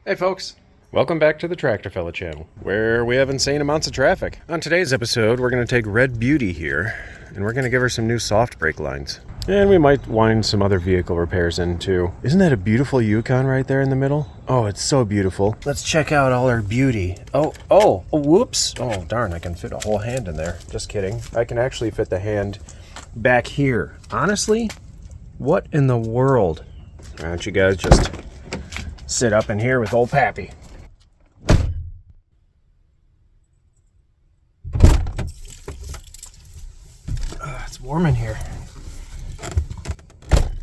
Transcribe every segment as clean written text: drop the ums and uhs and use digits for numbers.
Hey folks, welcome back to the Tractor Fella channel, where we have insane amounts of traffic. On today's episode, we're going to take Red Beauty here, and we're going to give her some new soft brake lines. And we might wind some other vehicle repairs in too. Isn't that a beautiful Yukon right there in the middle? Oh, it's so beautiful. Let's check out all her beauty. Oh, whoops. Oh, darn, I can fit a whole hand in there. Just kidding. I can actually fit the hand back here. Honestly, what in the world? Why don't you guys just sit up in here with old Pappy? It's warm in here.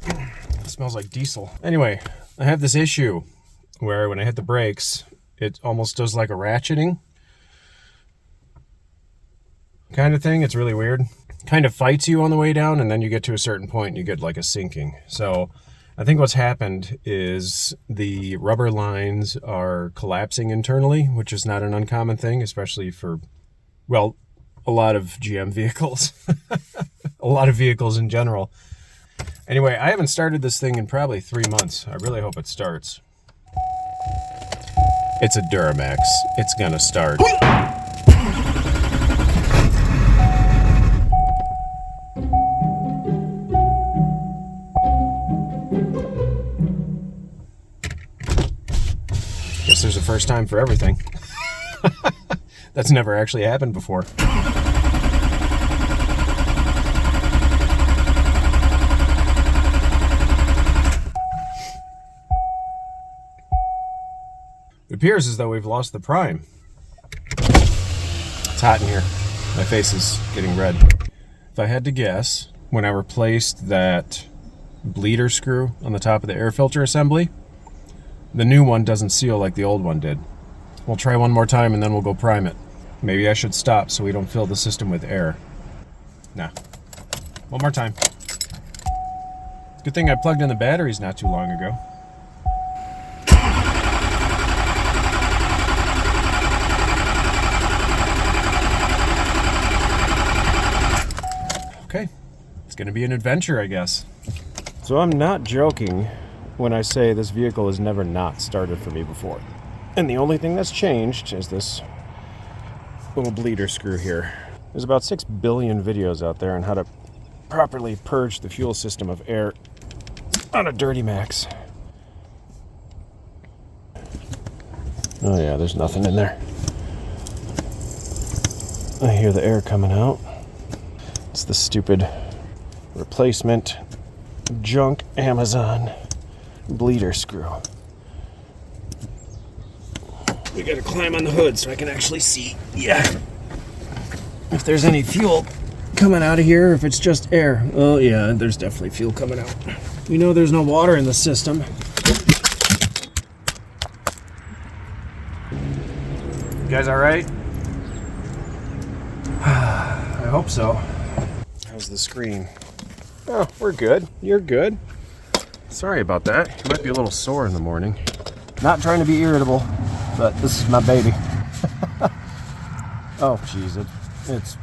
It smells like diesel. Anyway, I have this issue where when I hit the brakes, it almost does like a ratcheting kind of thing. It's really weird. Kind of fights you on the way down, and then you get to a certain point and you get like a sinking. So I think what's happened is the rubber lines are collapsing internally, which is not an uncommon thing, especially for, well, a lot of GM vehicles. A lot of vehicles in general. Anyway, I haven't started this thing in probably 3 months. I really hope it starts. It's a Duramax. It's gonna start. Guess there's a first time for everything. That's never actually happened before. It appears as though we've lost the prime. It's hot in here. My face is getting red. If I had to guess, when I replaced that bleeder screw on the top of the air filter assembly, the new one doesn't seal like the old one did. We'll try one more time and then we'll go prime it. Maybe I should stop so we don't fill the system with air. Nah. One more time. Good thing I plugged in the batteries not too long ago. Okay. It's gonna be an adventure, I guess. So I'm not joking when I say this vehicle has never not started for me before. And the only thing that's changed is this little bleeder screw here. There's about 6 billion videos out there on how to properly purge the fuel system of air on a Dirty Max. Oh yeah, there's nothing in there. I hear the air coming out. It's the stupid replacement junk Amazon bleeder screw. We gotta climb on the hood so I can actually see, if there's any fuel coming out of here, if it's just air. Oh yeah, there's definitely fuel coming out. We know there's no water in the system. You guys all right? I hope so. How's the screen? Oh, we're good. You're good. Sorry about that. You might be a little sore in the morning. Not trying to be irritable, but this is my baby. Oh, jeez, it's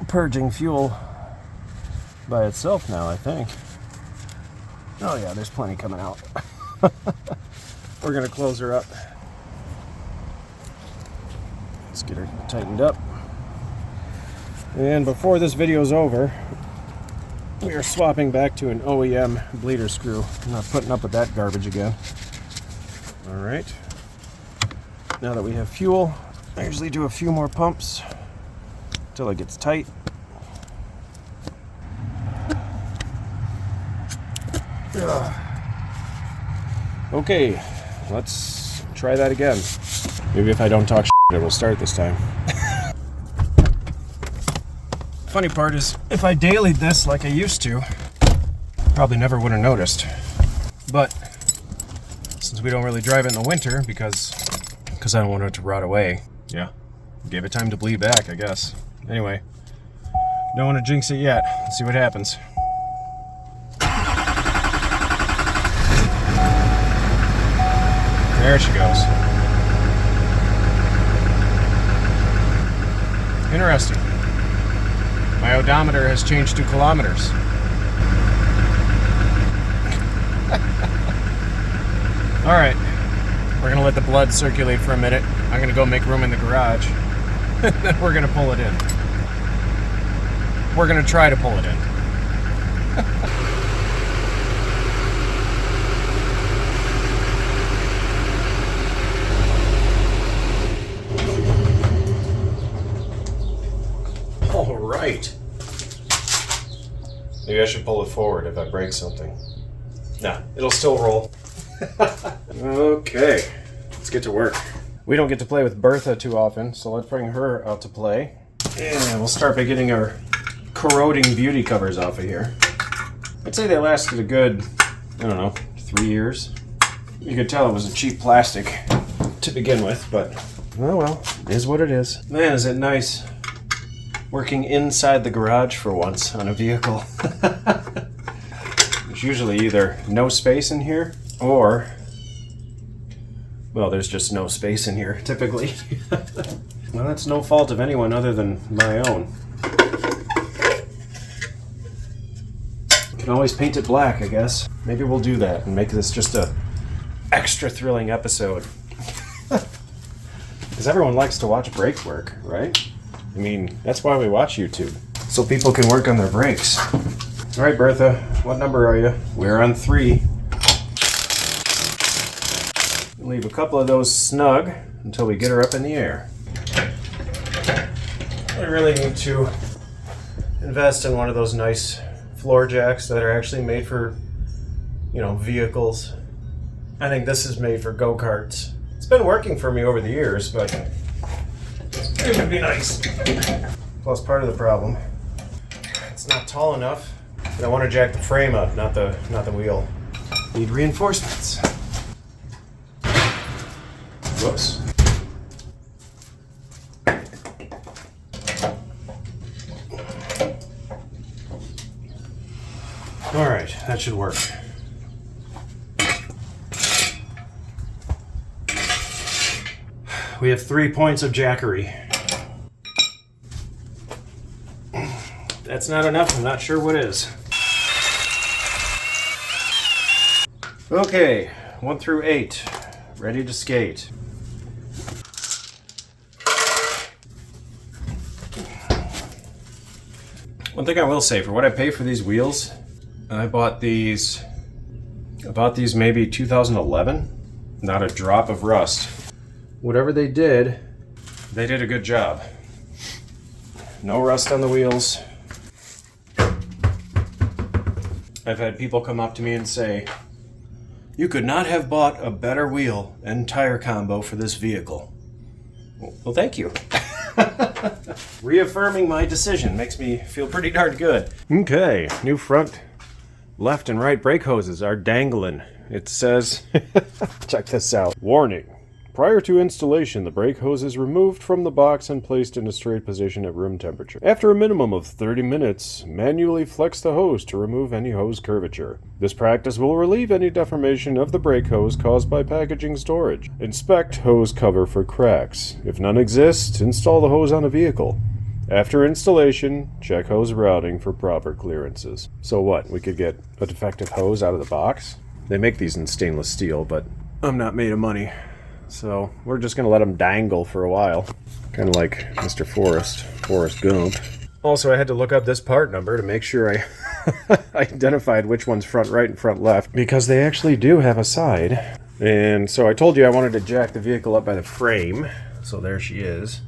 purging fuel by itself now, I think. Oh yeah, there's plenty coming out. We're gonna close her up. Let's get her tightened up. And before this video's over, we are swapping back to an OEM bleeder screw. I'm not putting up with that garbage again. All right. Now that we have fuel, I usually do a few more pumps until it gets tight. Okay, let's try that again. Maybe if I don't talk shit, it will start this time. Funny part is, if I dailied this like I used to, probably never would have noticed. But since we don't really drive it in the winter because I don't want it to rot away, yeah, gave it time to bleed back, I guess. Anyway, don't want to jinx it yet. Let's see what happens. There she goes. Interesting. My odometer has changed to kilometers. All right, We're gonna let the blood circulate for a minute. I'm gonna go make room in the garage. And then we're gonna pull it in. We're gonna try to pull it in. All right. Maybe I should pull it forward if I break something. Nah, it'll still roll. Okay, let's get to work. We don't get to play with Bertha too often, so let's bring her out to play. And we'll start by getting our corroding beauty covers off of here. I'd say they lasted a good, I don't know, 3 years. You could tell it was a cheap plastic to begin with, but oh well, it is what it is. Man, is it nice working inside the garage for once on a vehicle. There's usually either no space in here or, well, there's just no space in here, typically. Well, that's no fault of anyone other than my own. Can always paint it black, I guess. Maybe we'll do that and make this just a extra thrilling episode. Because everyone likes to watch brake work, right? I mean, that's why we watch YouTube. So people can work on their brakes. All right, Bertha, what number are you? We're on 3. Leave a couple of those snug until we get her up in the air. I really need to invest in one of those nice floor jacks that are actually made for, you know, vehicles. I think this is made for go-karts. It's been working for me over the years, but it would be nice. Plus, part of the problem, it's not tall enough. And I want to jack the frame up, not the wheel. Need reinforcements. Whoops. All right, that should work. We have 3 points of jackery. That's not enough. I'm not sure what is. Okay, 1 through 8. Ready to skate. One thing I will say, for what I pay for these wheels, I bought these maybe 2011. Not a drop of rust. Whatever they did a good job. No rust on the wheels. I've had people come up to me and say, "You could not have bought a better wheel and tire combo for this vehicle." Well, thank you. Reaffirming my decision makes me feel pretty darn good. Okay, new front left and right brake hoses are dangling. It says, check this out. Warning. Prior to installation, the brake hose is removed from the box and placed in a straight position at room temperature. After a minimum of 30 minutes, manually flex the hose to remove any hose curvature. This practice will relieve any deformation of the brake hose caused by packaging storage. Inspect hose cover for cracks. If none exist, install the hose on a vehicle. After installation, check hose routing for proper clearances. So what, we could get a defective hose out of the box? They make these in stainless steel, but I'm not made of money. So we're just going to let them dangle for a while. Kind of like Mr. Forrest Gump. Also, I had to look up this part number to make sure I identified which one's front right and front left, because they actually do have a side. And so I told you I wanted to jack the vehicle up by the frame. So there she is.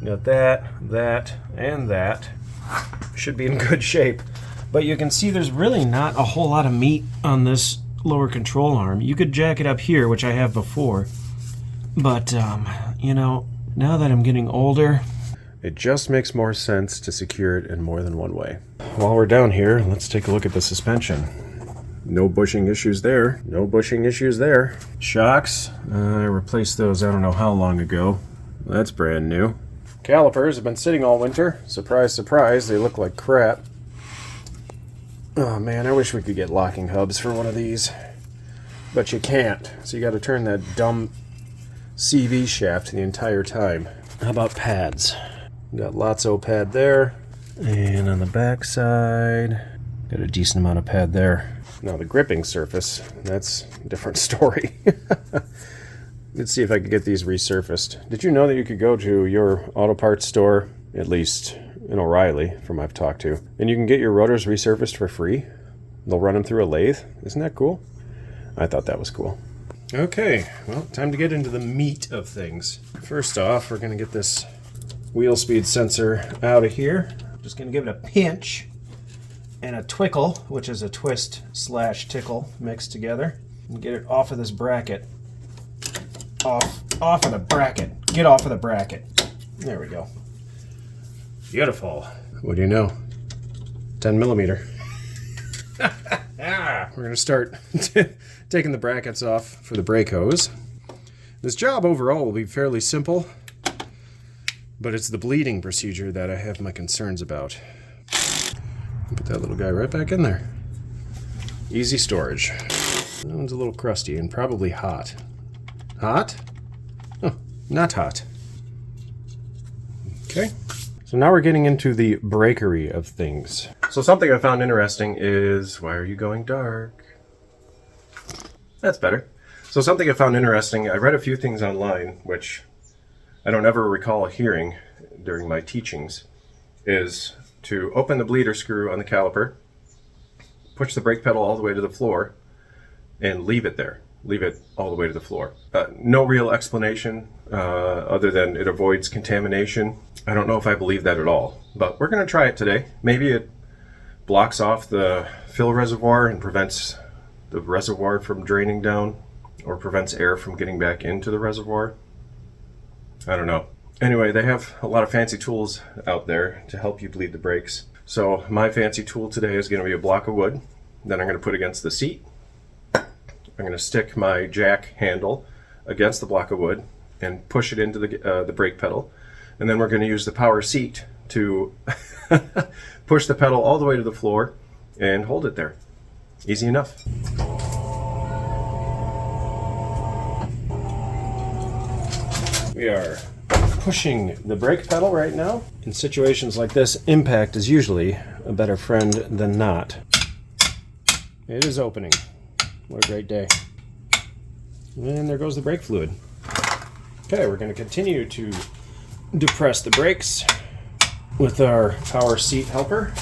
You got that, and that. Should be in good shape. But you can see there's really not a whole lot of meat on this lower control arm. You could jack it up here, which I have before. But, you know, now that I'm getting older, it just makes more sense to secure it in more than one way. While we're down here, let's take a look at the suspension. No bushing issues there. No bushing issues there. Shocks, I replaced those I don't know how long ago. That's brand new. Calipers have been sitting all winter. Surprise, surprise, they look like crap. Oh man, I wish we could get locking hubs for one of these. But you can't, so you gotta turn that dumb CV shaft the entire time. How about pads? Got lots of pad there, and on the back side, got a decent amount of pad there. Now the gripping surface, that's a different story. Let's see if I can get these resurfaced. Did you know that you could go to your auto parts store, at least in O'Reilly, from I've talked to, and you can get your rotors resurfaced for free? They'll run them through a lathe. Isn't that cool? I thought that was cool. Okay, well, time to get into the meat of things. First off, we're going to get this wheel speed sensor out of here. Just going to give it a pinch and a twickle, which is a twist / tickle mixed together, and get it off of this bracket. Off of the bracket. Get off of the bracket. There we go. Beautiful. What do you know? 10 millimeter. We're going to start taking the brackets off for the brake hose. This job overall will be fairly simple, but it's the bleeding procedure that I have my concerns about. Put that little guy right back in there. Easy storage. That one's a little crusty and probably hot. Hot? Oh, not hot. Okay. So now we're getting into the breakery of things. So something I found interesting is, why are you going dark? That's better. So something I found interesting, I read a few things online, which I don't ever recall hearing during my teachings, is to open the bleeder screw on the caliper, push the brake pedal all the way to the floor, and leave it there. Leave it all the way to the floor. No real explanation other than it avoids contamination. I don't know if I believe that at all, but we're going to try it today. Maybe it blocks off the fill reservoir and prevents the reservoir from draining down, or prevents air from getting back into the reservoir. I don't know. Anyway, they have a lot of fancy tools out there to help you bleed the brakes. So my fancy tool today is going to be a block of wood that I'm going to put against the seat. I'm going to stick my jack handle against the block of wood and push it into the brake pedal. And then we're going to use the power seat to push the pedal all the way to the floor and hold it there. Easy enough. We are pushing the brake pedal right now. In situations like this, impact is usually a better friend than not. It is opening. What a great day. And there goes the brake fluid. Okay, we're going to continue to depress the brakes with our power seat helper.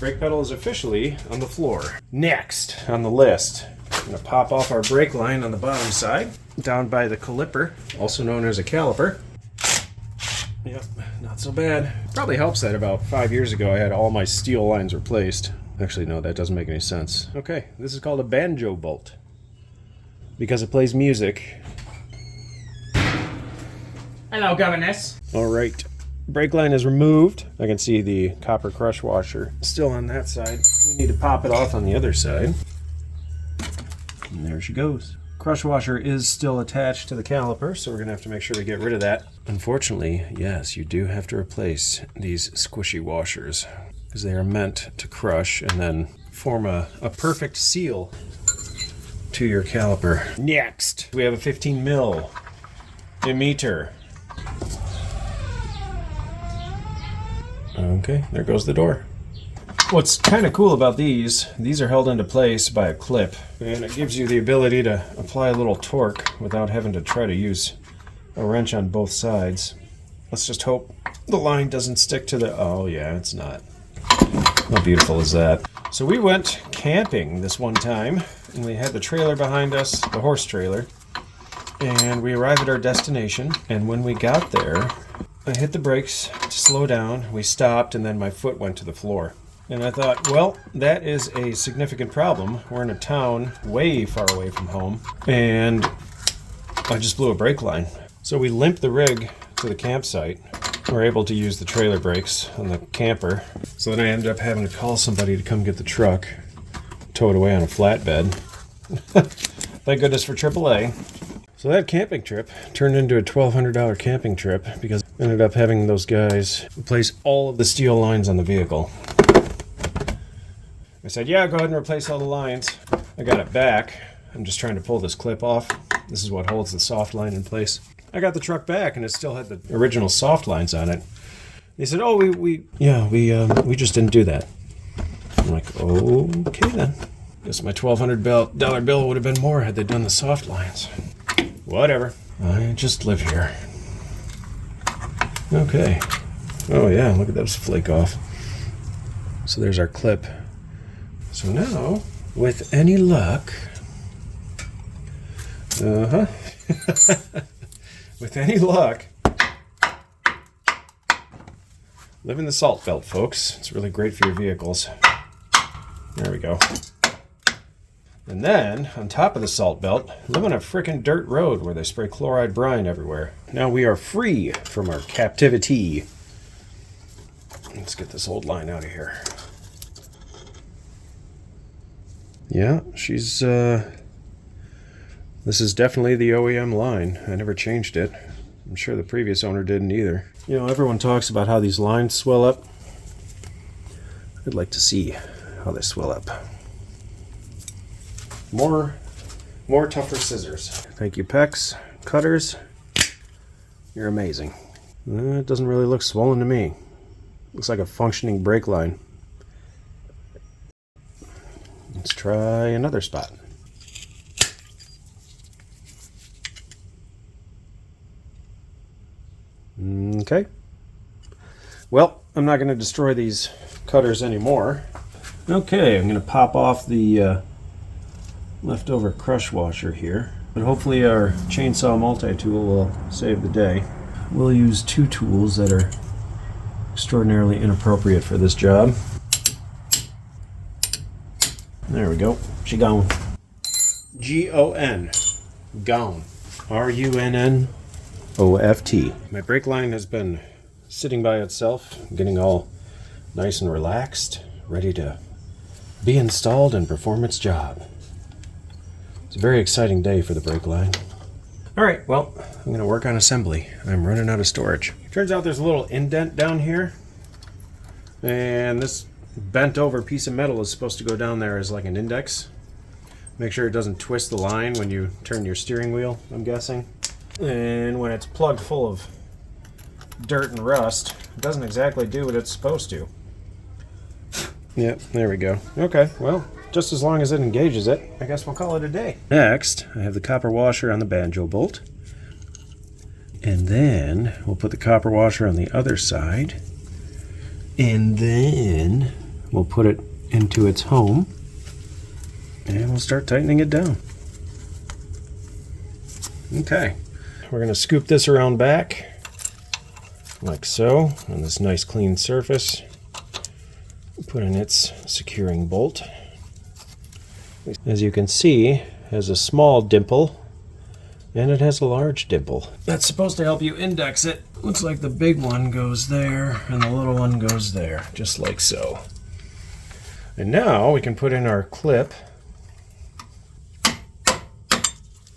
Brake pedal is officially on the floor. Next on the list, I'm going to pop off our brake line on the bottom side, down by the caliper, also known as a caliper. Yep, not so bad. Probably helps that about 5 years ago I had all my steel lines replaced. Actually, no, that doesn't make any sense. Okay, this is called a banjo bolt because it plays music. Hello, governess. All right, brake line is removed. I can see the copper crush washer still on that side. We need to pop it off on the other side. And there she goes. Crush washer is still attached to the caliper, so we're going to have to make sure to get rid of that. Unfortunately, yes, you do have to replace these squishy washers because they are meant to crush and then form a perfect seal to your caliper. Next, we have a 15 mil emitter. Okay, there goes the door. What's kind of cool about these are held into place by a clip, and it gives you the ability to apply a little torque without having to try to use a wrench on both sides. Let's just hope the line doesn't stick to the... Oh yeah, it's not. How beautiful is that? So we went camping this one time, and we had the trailer behind us, the horse trailer, and we arrived at our destination, and when we got there, I hit the brakes to slow down, we stopped, and then my foot went to the floor. And I thought, well, that is a significant problem. We're in a town way far away from home, and I just blew a brake line. So we limped the rig to the campsite. We're able to use the trailer brakes on the camper. So then I ended up having to call somebody to come get the truck, tow it away on a flatbed. Thank goodness for AAA. So that camping trip turned into a $1,200 camping trip because I ended up having those guys replace all of the steel lines on the vehicle. I said, yeah, go ahead and replace all the lines. I got it back. I'm just trying to pull this clip off. This is what holds the soft line in place. I got the truck back and it still had the original soft lines on it. They said, oh, we just didn't do that. I'm like, okay then. Guess my $1,200 bill would have been more had they done the soft lines. Whatever. I just live here. Okay. Oh yeah, look at those flake off. So there's our clip. So now, with any luck... with any luck... Live in the salt belt, folks. It's really great for your vehicles. There we go. And then, on top of the salt belt, live on a frickin' dirt road where they spray chloride brine everywhere. Now we are free from our captivity. Let's get this old line out of here. Yeah, she's, this is definitely the OEM line. I never changed it. I'm sure the previous owner didn't either. You know, everyone talks about how these lines swell up. I'd like to see how they swell up. More tougher scissors. Thank you, Pecs. Cutters. You're amazing. It doesn't really look swollen to me. Looks like a functioning brake line. Let's try another spot. Okay. Well, I'm not going to destroy these cutters anymore. Okay, I'm going to pop off the leftover crush washer here. But hopefully our chainsaw multi-tool will save the day. We'll use two tools that are extraordinarily inappropriate for this job. There we go. She gone. G-O-N. Gone. R-U-N-N-O-F-T. My brake line has been sitting by itself, getting all nice and relaxed, ready to be installed and perform its job. It's a very exciting day for the brake line. Alright, well, I'm going to work on assembly. I'm running out of storage. Turns out there's a little indent down here, and this bent over piece of metal is supposed to go down there as like an index. Make sure it doesn't twist the line when you turn your steering wheel, I'm guessing. And when it's plugged full of dirt and rust, it doesn't exactly do what it's supposed to. Yep, there we go. Okay, well, just as long as it engages it, I guess we'll call it a day. Next, I have the copper washer on the banjo bolt. And then we'll put the copper washer on the other side. And then we'll put it into its home. And we'll start tightening it down. Okay. We're going to scoop this around back. Like so. On this nice clean surface. Put in its securing bolt. As you can see, it has a small dimple. And it has a large dimple. That's supposed to help you index it. Looks like the big one goes there, and the little one goes there, just like so. And now we can put in our clip.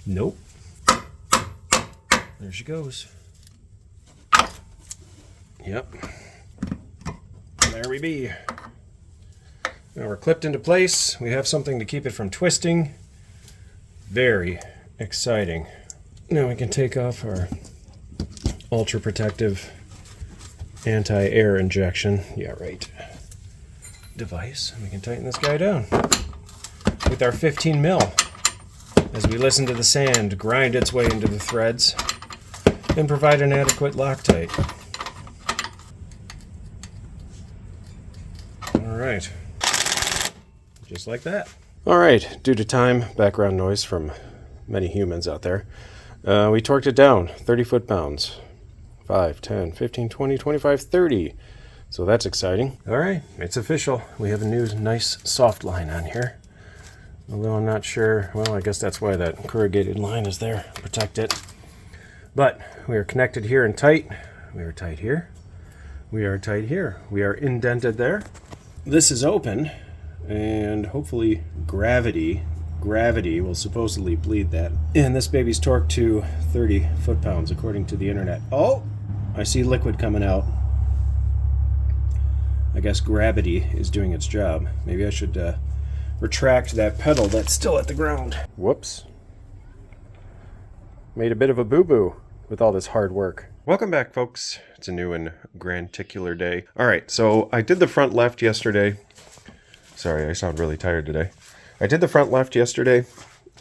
Nope. There she goes. Yep. There we be. Now we're clipped into place. We have something to keep it from twisting. Very exciting. Now we can take off our ultra protective anti-air injection, device, and we can tighten this guy down with our 15 mil as we listen to the sand grind its way into the threads and provide an adequate Loctite. Alright, just like that. Alright, due to time, background noise from many humans out there, we torqued it down 30 foot-pounds. 5, 10, 15, 20, 25, 30. So that's exciting. Alright, it's official. We have a new nice soft line on here. Although I'm not sure, well, I guess that's why that corrugated line is there, protect it. But we are connected here and tight. We are tight here. We are tight here. We are indented there. This is open, and hopefully gravity will supposedly bleed that. And this baby's torqued to 30 foot-pounds according to the internet. Oh, I see liquid coming out. I guess gravity is doing its job. Maybe I should retract that pedal that's still at the ground. Whoops. Made a bit of a boo-boo with all this hard work. Welcome back, folks. It's a new and grandicular day. All right, so I did the front left yesterday. Sorry, I sound really tired today. I did the front left yesterday.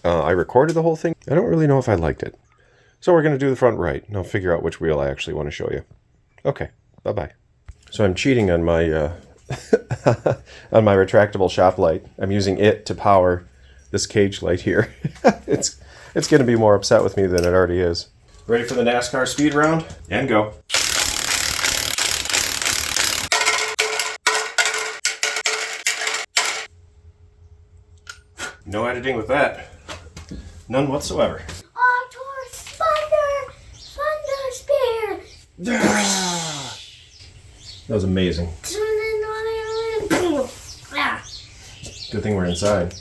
I recorded the whole thing. I don't really know if I liked it. So we're going to do the front right, and I'll figure out which wheel I actually want to show you. Okay, bye-bye. So I'm cheating on my on my retractable shop light. I'm using it to power this cage light here. It's going to be more upset with me than it already is. Ready for the NASCAR speed round? And go. No editing with that. None whatsoever. That was amazing. Good thing we're inside.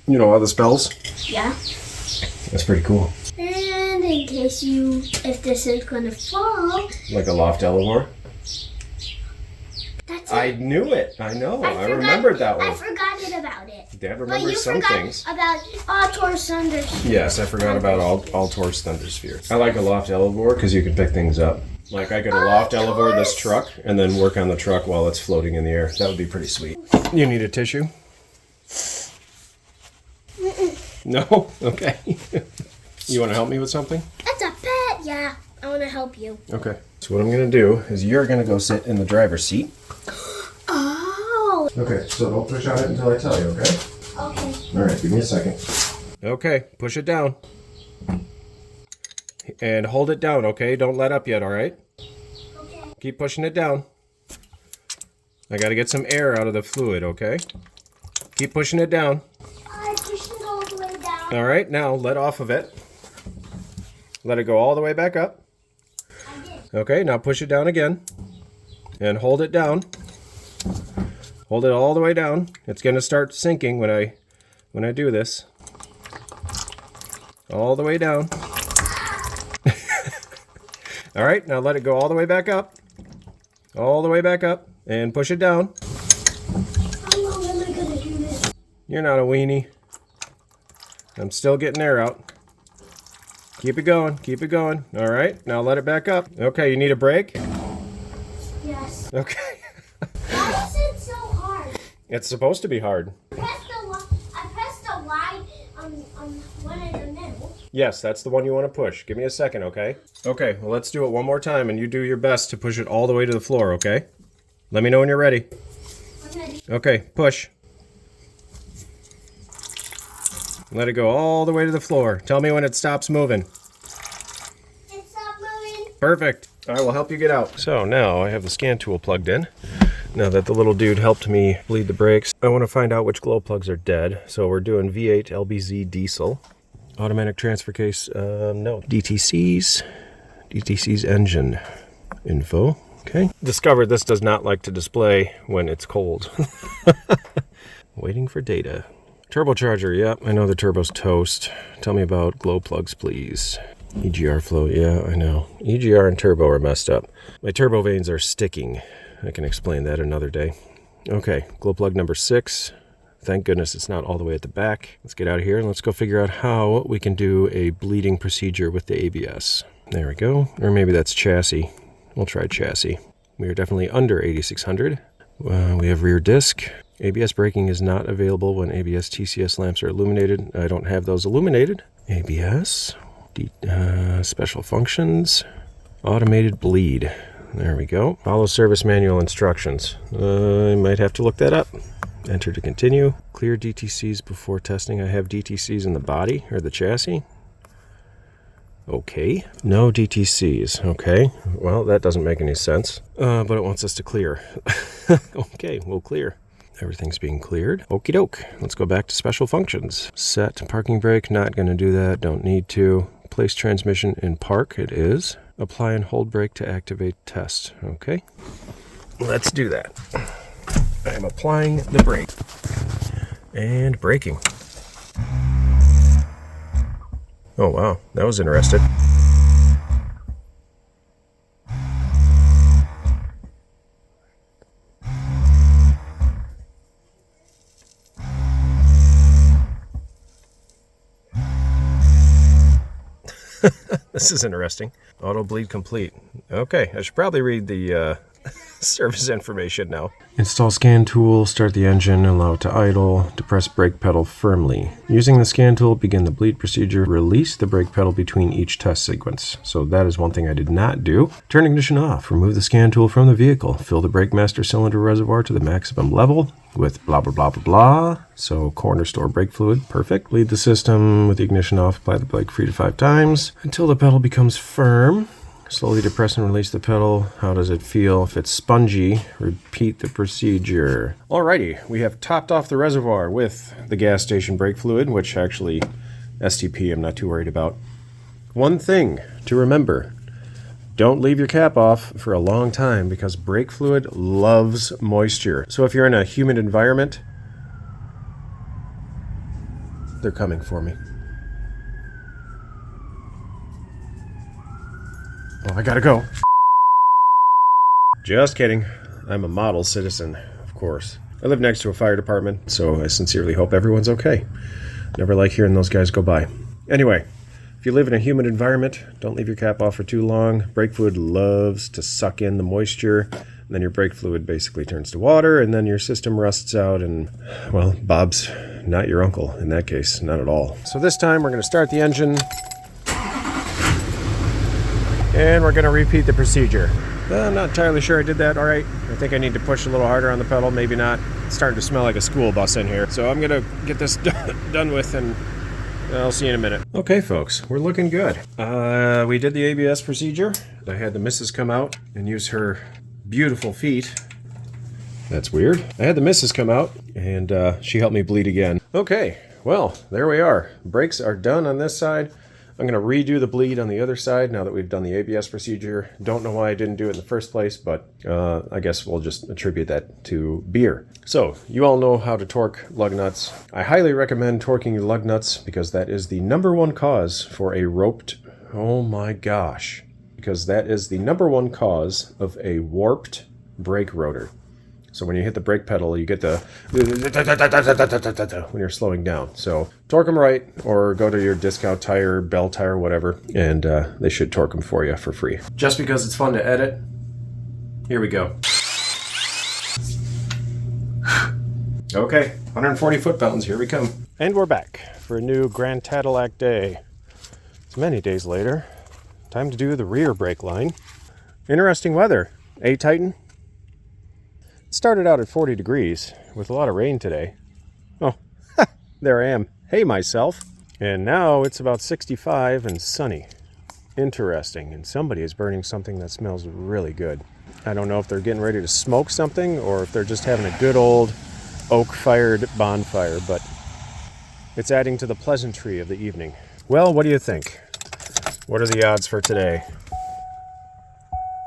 You know all the spells? Yeah. That's pretty cool. And in case if this is gonna fall. Like a loft elevore? That's I knew it. I know. I remembered that one. I forgot about it. Dad remembers some things. About Altor's Thundersphere. Yes, I forgot about Altor's Thundersphere. I like a loft elevore because you can pick things up. Like I could loft elevore this truck and then work on the truck while it's floating in the air. That would be pretty sweet. You need a tissue? No? Okay. You want to help me with something? That's a pet. Yeah, I want to help you. Okay. So what I'm going to do is you're going to go sit in the driver's seat. Oh. Okay, so don't push on it until I tell you, okay? Okay. All right, give me a second. Okay, push it down. And hold it down, okay? Don't let up yet, all right? Okay. Keep pushing it down. I got to get some air out of the fluid, okay? Keep pushing it down. I pushed it all the way down. All right, now let off of it. Let it go all the way back up. I did. Okay, now push it down again. And hold it down. Hold it all the way down. It's going to start sinking when I do this. All the way down. All right, now let it go all the way back up. All the way back up. And push it down. How long am I going to do this? You're not a weenie. I'm still getting air out. Keep it going. Keep it going. All right, now let it back up. Okay, you need a break? Yes. Okay. Why is it so hard? It's supposed to be hard. I pressed the Y on one in the middle. Yes, that's the one you want to push. Give me a second, okay? Okay, well, let's do it one more time, and you do your best to push it all the way to the floor, okay? Let me know when you're ready. I'm ready. Okay, push. Let it go all the way to the floor. Tell me when it stops moving. It stopped moving. Perfect. I will help you get out. So now I have the scan tool plugged in. Now that the little dude helped me bleed the brakes, I want to find out which glow plugs are dead. So we're doing V8 LBZ Diesel. Automatic transfer case, no. DTC's engine info. Okay. Discovered this does not like to display when it's cold. Waiting for data. Turbocharger, yep, I know the turbo's toast. Tell me about glow plugs, please. EGR flow, yeah, I know. EGR and turbo are messed up. My turbo vanes are sticking. I can explain that another day. Okay, glow plug number 6. Thank goodness it's not all the way at the back. Let's get out of here and let's go figure out how we can do a bleeding procedure with the ABS. There we go. Or maybe that's chassis. We'll try chassis. We are definitely under 8600. We have rear disc. ABS braking is not available when ABS TCS lamps are illuminated. I don't have those illuminated. ABS. Special functions. Automated bleed. There we go. Follow service manual instructions. I might have to look that up. Enter to continue. Clear DTCs before testing. I have DTCs in the body or the chassis. Okay. No DTCs. Okay. Well, that doesn't make any sense. But it wants us to clear. Okay, we'll clear. Everything's being cleared. Okie doke. Let's go back to special functions. Set parking brake. Not going to do that. Don't need to. Place transmission in park. It is. Apply and hold brake to activate test. Okay. Let's do that. I'm applying the brake. And braking. Oh, wow. That was interesting. This is interesting. Auto bleed complete. Okay, I should probably read the Service information now. Install scan tool, start the engine, allow it to idle, depress brake pedal firmly. Using the scan tool, begin the bleed procedure, release the brake pedal between each test sequence. So that is one thing I did not do. Turn ignition off, remove the scan tool from the vehicle, fill the brake master cylinder reservoir to the maximum level with blah blah blah blah blah. So corner store brake fluid, perfect. Lead the system with the ignition off, apply the brake 3 to 5 times until the pedal becomes firm. Slowly depress and release the pedal. How does it feel? If it's spongy, repeat the procedure. Alrighty, we have topped off the reservoir with the gas station brake fluid, which actually STP I'm not too worried about. One thing to remember, don't leave your cap off for a long time because brake fluid loves moisture. So if you're in a humid environment, they're coming for me. Oh, I gotta go. Just kidding. I'm a model citizen, of course. I live next to a fire department, so I sincerely hope everyone's okay. Never like hearing those guys go by. Anyway, if you live in a humid environment, don't leave your cap off for too long. Brake fluid loves to suck in the moisture, and then your brake fluid basically turns to water, and then your system rusts out, and, well, Bob's not your uncle in that case, not at all. So this time we're gonna start the engine, and we're going to repeat the procedure. I'm not entirely sure I did that all right. I think I need to push a little harder on the pedal, maybe not. It's starting to smell like a school bus in here. So I'm going to get this done with, and I'll see you in a minute. Okay, folks, we're looking good. We did the ABS procedure. I had the missus come out and use her beautiful feet. That's weird. I had the missus come out, and she helped me bleed again. Okay, well, there we are. Brakes are done on this side. I'm going to redo the bleed on the other side now that we've done the ABS procedure. Don't know why I didn't do it in the first place, but I guess we'll just attribute that to beer. So, you all know how to torque lug nuts. I highly recommend torquing your lug nuts because that is the #1 cause for a roped... Oh my gosh. Because that is the #1 cause of a warped brake rotor. So when you hit the brake pedal, you get the when you're slowing down. So torque them right, or go to your discount tire, Bell tire, whatever, and they should torque them for you for free. Just because it's fun to edit, here we go. Okay, 140 foot-pounds, here we come. And we're back for a new Grand Cadillac day. It's many days later. Time to do the rear brake line. Interesting weather, eh, Titan? It started out at 40 degrees with a lot of rain today. Oh, there I am. Hey, myself. And now it's about 65 and sunny. Interesting. And somebody is burning something that smells really good. I don't know if they're getting ready to smoke something or if they're just having a good old oak-fired bonfire, but it's adding to the pleasantry of the evening. Well, what do you think? What are the odds for today?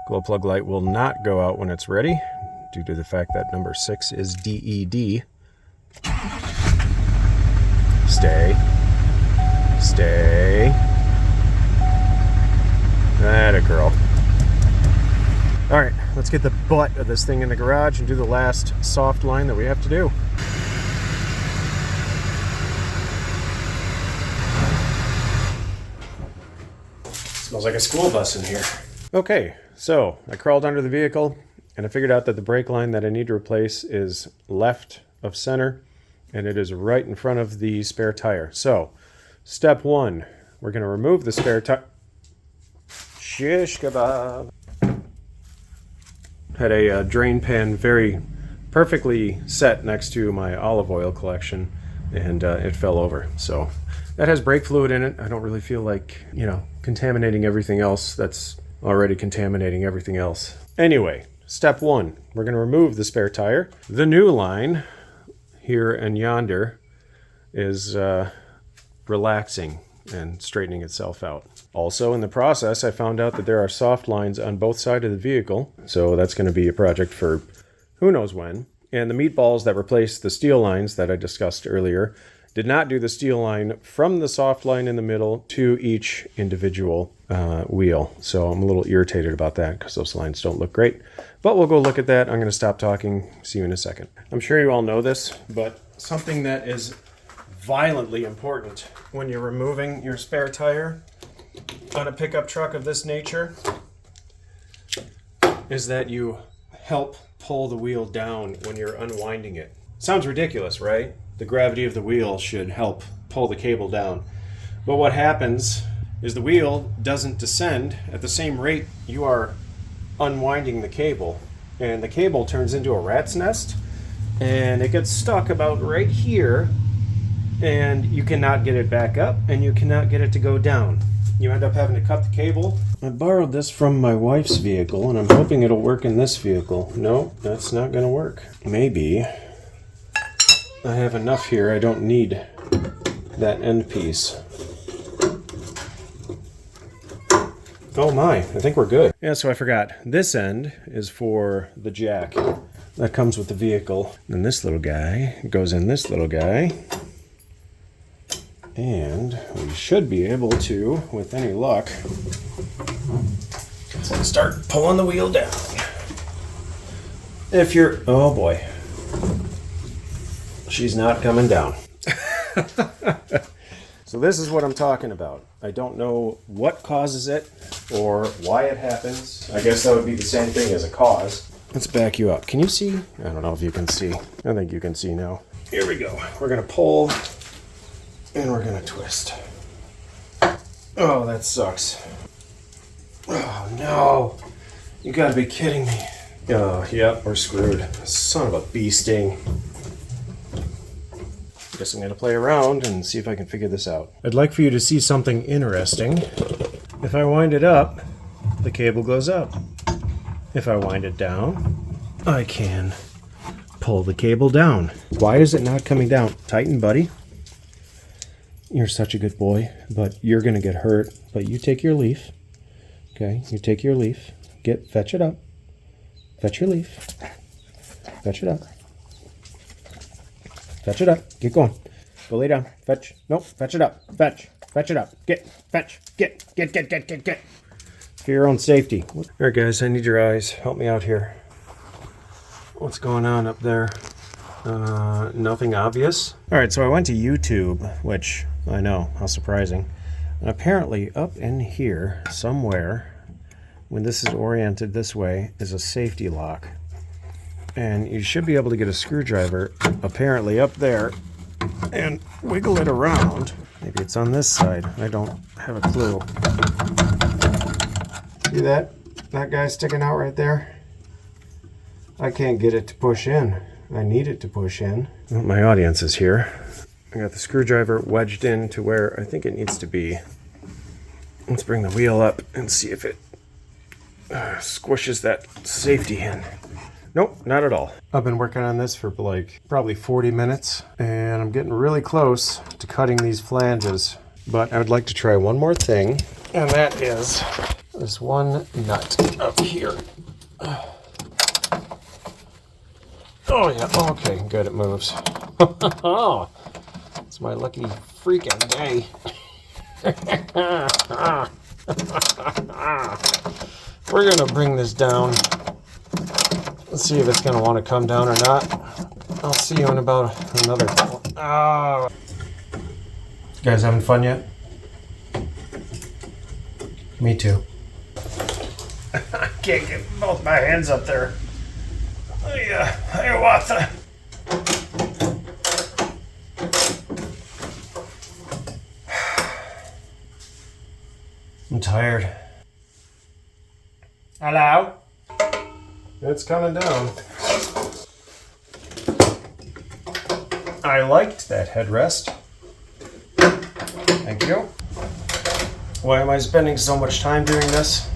Glow plug light will not go out when it's ready, due to the fact that number 6 is DED. Stay. Stay. Atta girl. Alright, let's get the butt of this thing in the garage and do the last soft line that we have to do. Smells like a school bus in here. Okay, so I crawled under the vehicle, and I figured out that the brake line that I need to replace is left of center, and it is right in front of the spare tire. So, step 1, we're going to remove the spare tire. Shish kebab. Had a drain pan very perfectly set next to my olive oil collection, and it fell over. So, that has brake fluid in it. I don't really feel like, contaminating everything else that's already contaminating everything else. Anyway. Step 1, we're going to remove the spare tire. The new line, here and yonder, is relaxing and straightening itself out. Also, in the process, I found out that there are soft lines on both sides of the vehicle, so that's going to be a project for who knows when. And the meatballs that replaced the steel lines that I discussed earlier did not do the steel line from the soft line in the middle to each individual wheel. So I'm a little irritated about that because those lines don't look great. But we'll go look at that. I'm going to stop talking. See you in a second. I'm sure you all know this, but something that is violently important when you're removing your spare tire on a pickup truck of this nature is that you help pull the wheel down when you're unwinding it. Sounds ridiculous, right? The gravity of the wheel should help pull the cable down. But what happens is the wheel doesn't descend at the same rate you are unwinding the cable. And the cable turns into a rat's nest, and it gets stuck about right here, and you cannot get it back up, and you cannot get it to go down. You end up having to cut the cable. I borrowed this from my wife's vehicle, and I'm hoping it'll work in this vehicle. No, that's not going to work. Maybe I have enough here. I don't need that end piece. Oh my, I think we're good. Yeah, so I forgot. This end is for the jack that comes with the vehicle. And this little guy goes in this little guy. And we should be able to, with any luck, start pulling the wheel down. If you're, oh boy, she's not coming down. So this is what I'm talking about. I don't know what causes it or why it happens. I guess that would be the same thing as a cause. Let's back you up. Can you see? I don't know if you can see. I think you can see now. Here we go. We're gonna pull and we're gonna twist. Oh, that sucks. Oh no. You gotta be kidding me. Oh, yep, we're screwed. Son of a bee sting. I guess I'm going to play around and see if I can figure this out. I'd like for you to see something interesting. If I wind it up, the cable goes up. If I wind it down, I can pull the cable down. Why is it not coming down? Tighten, buddy. You're such a good boy, but you're going to get hurt. But you take your leaf. Okay, you take your leaf. Fetch it up. Fetch your leaf. Fetch it up. Fetch it up. Get going. Go lay down. Fetch. Nope. Fetch it up. Fetch. Fetch it up. Get. Fetch. Get. For your own safety. All right, guys. I need your eyes. Help me out here. What's going on up there? Nothing obvious. All right. So I went to YouTube, which I know, how surprising. And apparently up in here somewhere, when this is oriented this way, is a safety lock. And you should be able to get a screwdriver apparently up there and wiggle it around. Maybe it's on this side. I don't have a clue. See that? That guy sticking out right there? I can't get it to push in. I need it to push in. Well, my audience is here. I got the screwdriver wedged in to where I think it needs to be. Let's bring the wheel up and see if it squishes that safety in. Nope, not at all. I've been working on this for like probably 40 minutes, and I'm getting really close to cutting these flanges. But I would like to try one more thing, and that is this one nut up here. Oh yeah, okay, good, it moves. Oh, it's my lucky freaking day. We're gonna bring this down. Let's see if it's going to want to come down or not. I'll see you in about another... Oh. You guys having fun yet? Me too. I can't get both my hands up there. Hiawatha. I'm tired. Hello? It's coming down. I liked that headrest. Thank you. Why am I spending so much time doing this?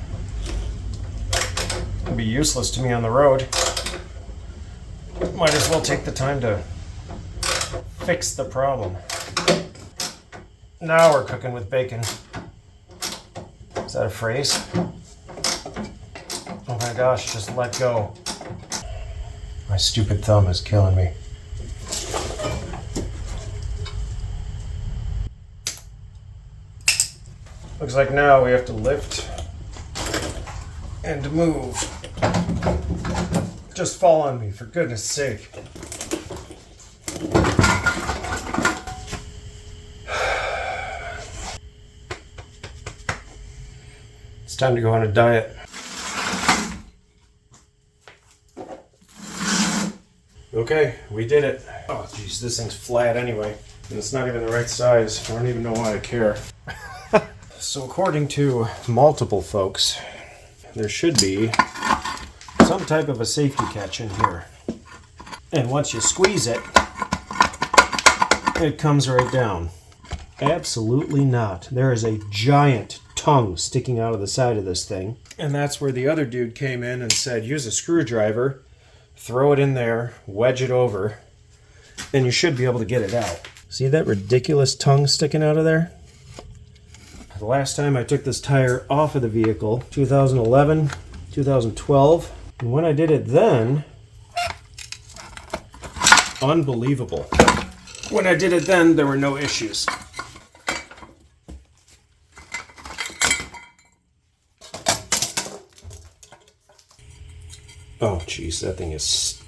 It'd be useless to me on the road. Might as well take the time to fix the problem. Now we're cooking with bacon. Is that a phrase? Oh my gosh, just let go. My stupid thumb is killing me. Looks like now we have to lift and move. Just fall on me, for goodness sake. It's time to go on a diet. Okay, we did it. Oh geez, this thing's flat anyway. And it's not even the right size. I don't even know why I care. So according to multiple folks, there should be some type of a safety catch in here. And once you squeeze it, it comes right down. Absolutely not. There is a giant tongue sticking out of the side of this thing. And that's where the other dude came in and said, use a screwdriver, throw it in there, wedge it over, and you should be able to get it out. See that ridiculous tongue sticking out of there? The last time I took this tire off of the vehicle, 2011, 2012, and when I did it then, unbelievable. When I did it then, there were no issues. Oh geez, that thing is...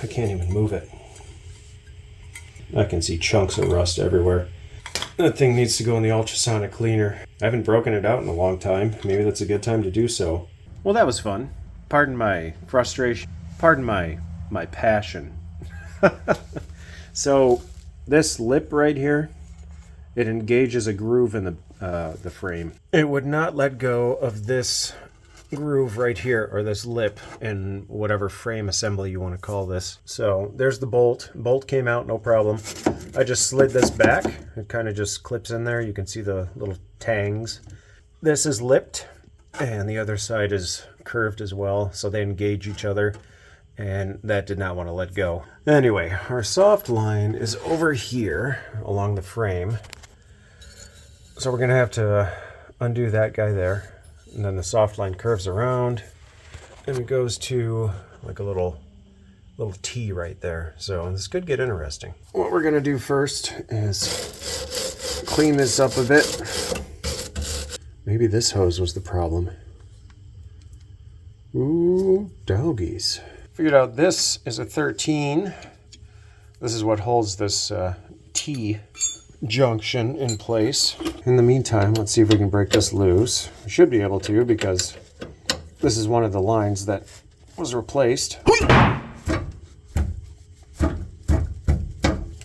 I can't even move it. I can see chunks of rust everywhere. That thing needs to go in the ultrasonic cleaner. I haven't broken it out in a long time. Maybe that's a good time to do so. Well, that was fun. Pardon my frustration. Pardon my passion. So this lip right here, it engages a groove in the frame. It would not let go of this groove right here, or this lip, in whatever frame assembly you want to call this. So there's the bolt. Bolt came out, no problem. I just slid this back. It kind of just clips in there. You can see the little tangs. This is lipped, and the other side is curved as well, so they engage each other, and that did not want to let go. Anyway, our soft line is over here along the frame, so we're gonna have to undo that guy there. And then the soft line curves around and it goes to like a little T right there. So this could get interesting. What we're going to do first is clean this up a bit. Maybe this hose was the problem. Ooh, doggies. Figured out this is a 13. This is what holds this T junction in place. In the meantime, let's see if we can break this loose. We should be able to, because this is one of the lines that was replaced.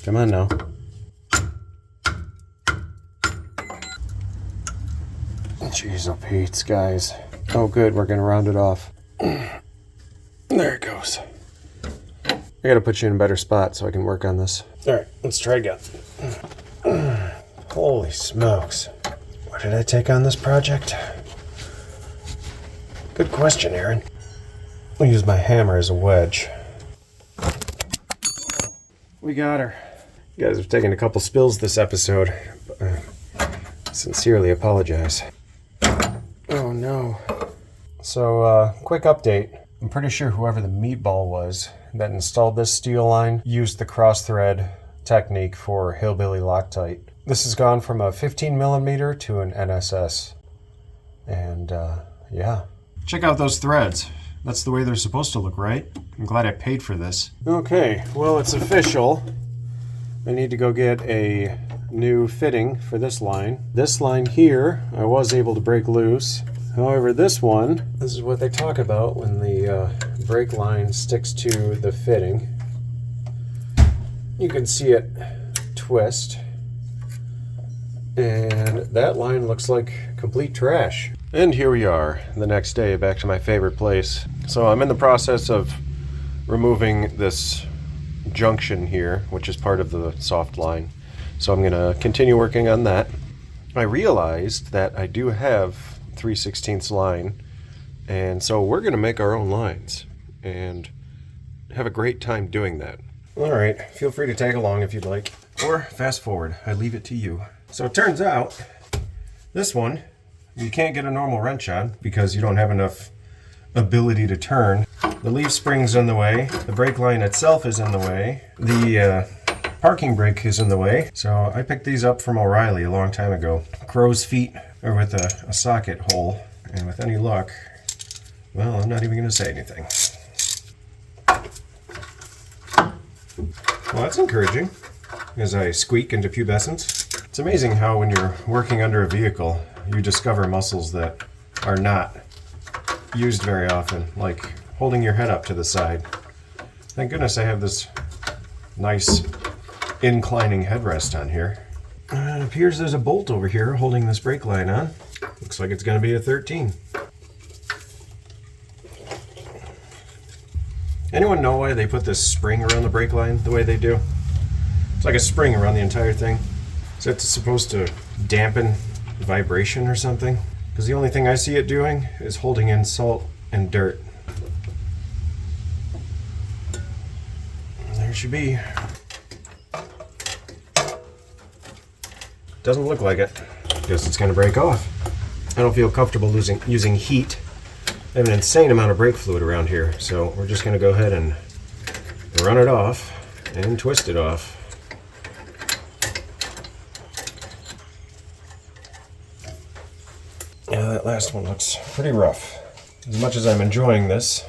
Come on now. Jeez, oh Pete's, guys. Oh good, we're gonna round it off. There it goes. I gotta put you in a better spot so I can work on this. Alright, let's try again. Holy smokes. Why did I take on this project? Good question, Aaron. I'll use my hammer as a wedge. We got her. You guys have taken a couple spills this episode. Sincerely apologize. Oh no. So, quick update. I'm pretty sure whoever the meatball was that installed this steel line used the cross thread technique for hillbilly Loctite. This has gone from a 15 millimeter to an NSS. And yeah. Check out those threads. That's the way they're supposed to look, right? I'm glad I paid for this. Okay, well, it's official. I need to go get a new fitting for this line. This line here, I was able to break loose. However, this one, this is what they talk about when the brake line sticks to the fitting. You can see it twist, and that line looks like complete trash. And here we are, the next day, back to my favorite place. So I'm in the process of removing this junction here, which is part of the soft line. So I'm gonna continue working on that. I realized that I do have 3/16 line, and so we're gonna make our own lines and have a great time doing that. All right, feel free to tag along if you'd like, or fast forward. I leave it to you. So it turns out this one you can't get a normal wrench on because you don't have enough ability to turn. The leaf spring's in the way, the brake line itself is in the way, the parking brake is in the way. So I picked these up from O'Reilly a long time ago. Crow's feet, or with a socket hole, and with any luck, well, I'm not even gonna say anything. Well, that's encouraging, as I squeak into pubescence. It's amazing how when you're working under a vehicle, you discover muscles that are not used very often, like holding your head up to the side. Thank goodness I have this nice inclining headrest on here. It appears there's a bolt over here holding this brake line on. Looks like it's going to be a 13. Anyone know why they put this spring around the brake line the way they do? It's like a spring around the entire thing. Is that supposed to dampen vibration or something? Because the only thing I see it doing is holding in salt and dirt. There should be. Doesn't look like it. Guess it's going to break off. I don't feel comfortable using heat. I have an insane amount of brake fluid around here, so we're just going to go ahead and run it off and twist it off. Yeah, that last one looks pretty rough. As much as I'm enjoying this,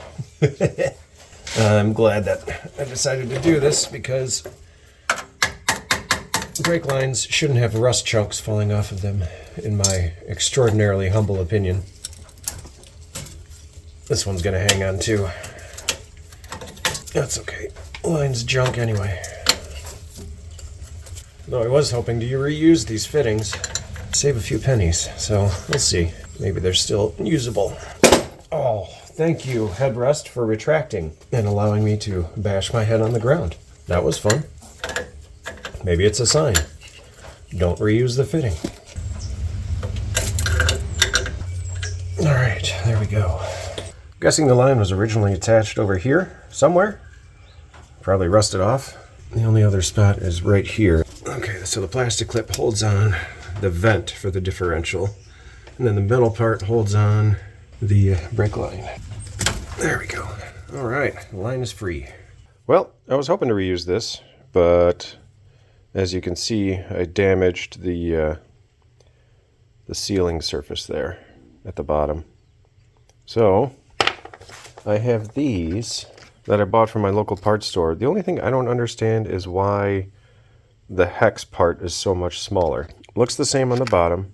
I'm glad that I decided to do this because brake lines shouldn't have rust chunks falling off of them, in my extraordinarily humble opinion. This one's gonna hang on too. That's okay. Line's junk anyway. Though I was hoping to reuse these fittings, save a few pennies, so we'll see. Maybe they're still usable. Oh, thank you, headrest, for retracting and allowing me to bash my head on the ground. That was fun. Maybe it's a sign. Don't reuse the fitting. All right, there we go. Guessing the line was originally attached over here somewhere. Probably rusted off. The only other spot is right here. Okay, so the plastic clip holds on the vent for the differential, and then the metal part holds on the brake line. There we go. All right, the line is free. Well, I was hoping to reuse this, but as you can see, I damaged the sealing surface there at the bottom. So I have these that I bought from my local parts store. The only thing I don't understand is why the hex part is so much smaller. Looks the same on the bottom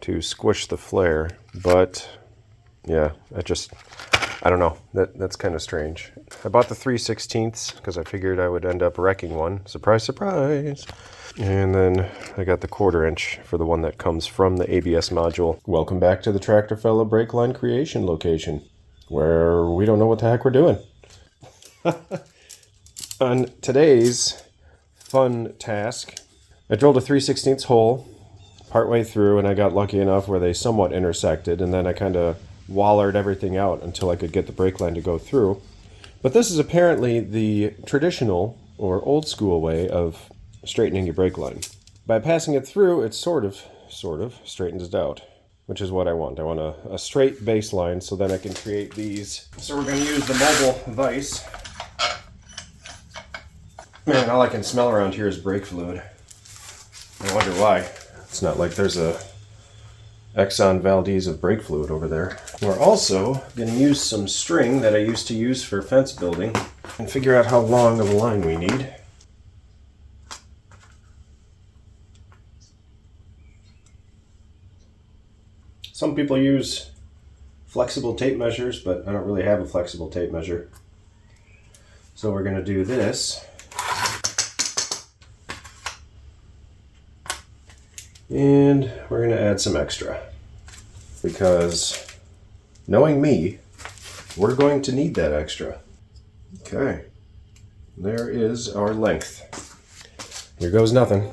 to squish the flare, but yeah, I don't know. That's kind of strange. I bought the 3/16 because I figured I would end up wrecking one. Surprise, surprise. And then I got the 1/4 inch for the one that comes from the ABS module. Welcome back to the TractorFella brake line creation location, where we don't know what the heck we're doing. On today's fun task, I drilled a 3/16 hole partway through, and I got lucky enough where they somewhat intersected, and then I kind of wallered everything out until I could get the brake line to go through. But this is apparently the traditional or old school way of straightening your brake line. By passing it through, it sort of straightens it out, which is what I want. I want a straight baseline so then I can create these. So we're going to use the mobile vise. Man, all I can smell around here is brake fluid. I wonder why. It's not like there's a Exxon Valdez of brake fluid over there. We're also going to use some string that I used to use for fence building and figure out how long of a line we need. Some people use flexible tape measures, but I don't really have a flexible tape measure. So we're going to do this. And we're going to add some extra, because knowing me, we're going to need that extra. Okay, there is our length. Here goes nothing.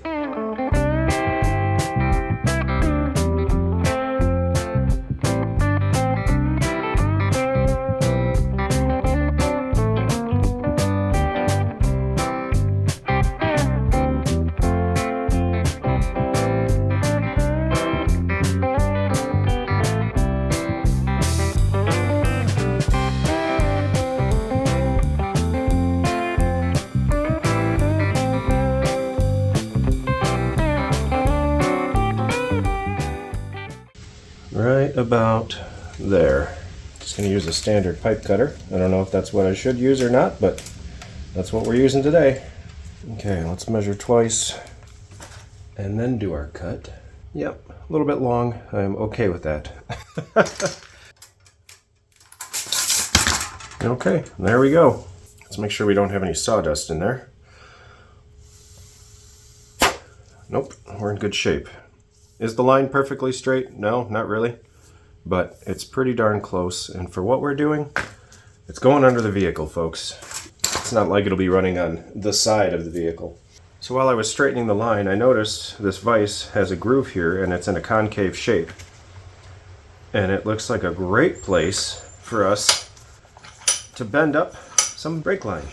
Right about there. Just going to use a standard pipe cutter. I don't know if that's what I should use or not, but that's what we're using today. Okay, let's measure twice and then do our cut. Yep, a little bit long. I'm okay with that. Okay, there we go. Let's make sure we don't have any sawdust in there. Nope, we're in good shape. Is the line perfectly straight? No, not really. But it's pretty darn close, and for what we're doing, it's going under the vehicle, folks. It's not like it'll be running on the side of the vehicle. So while I was straightening the line, I noticed this vise has a groove here, and it's in a concave shape. And it looks like a great place for us to bend up some brake line.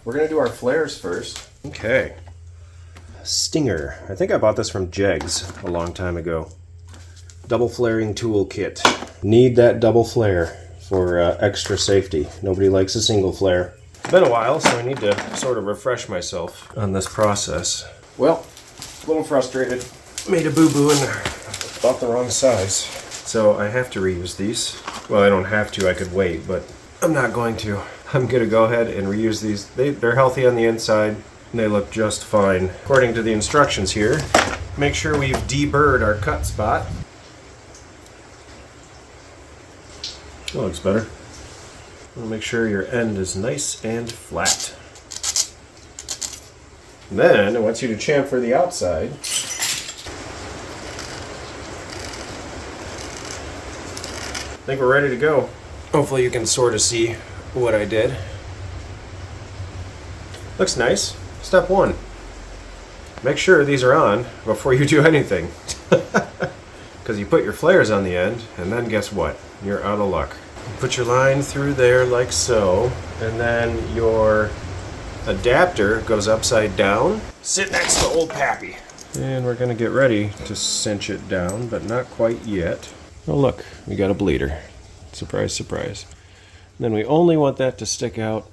We're gonna do our flares first. Okay. Stinger. I think I bought this from Jegs a long time ago. Double flaring tool kit. Need that double flare for extra safety. Nobody likes a single flare. It's been a while, so I need to sort of refresh myself on this process. Well, a little frustrated. Made a boo-boo and bought the wrong size. So I have to reuse these. Well, I don't have to, I could wait, but I'm not going to. I'm gonna go ahead and reuse these. They're healthy on the inside, and they look just fine. According to the instructions here, make sure we've deburred our cut spot. That looks better. Make sure your end is nice and flat. Then, I want you to chamfer the outside. I think we're ready to go. Hopefully you can sort of see what I did. Looks nice. Step one. Make sure these are on before you do anything. Because you put your flares on the end, and then guess what? You're out of luck. Put your line through there like so, and then your adapter goes upside down. Sit next to old Pappy. And we're gonna get ready to cinch it down, but not quite yet. Oh look, we got a bleeder. Surprise, surprise. And then we only want that to stick out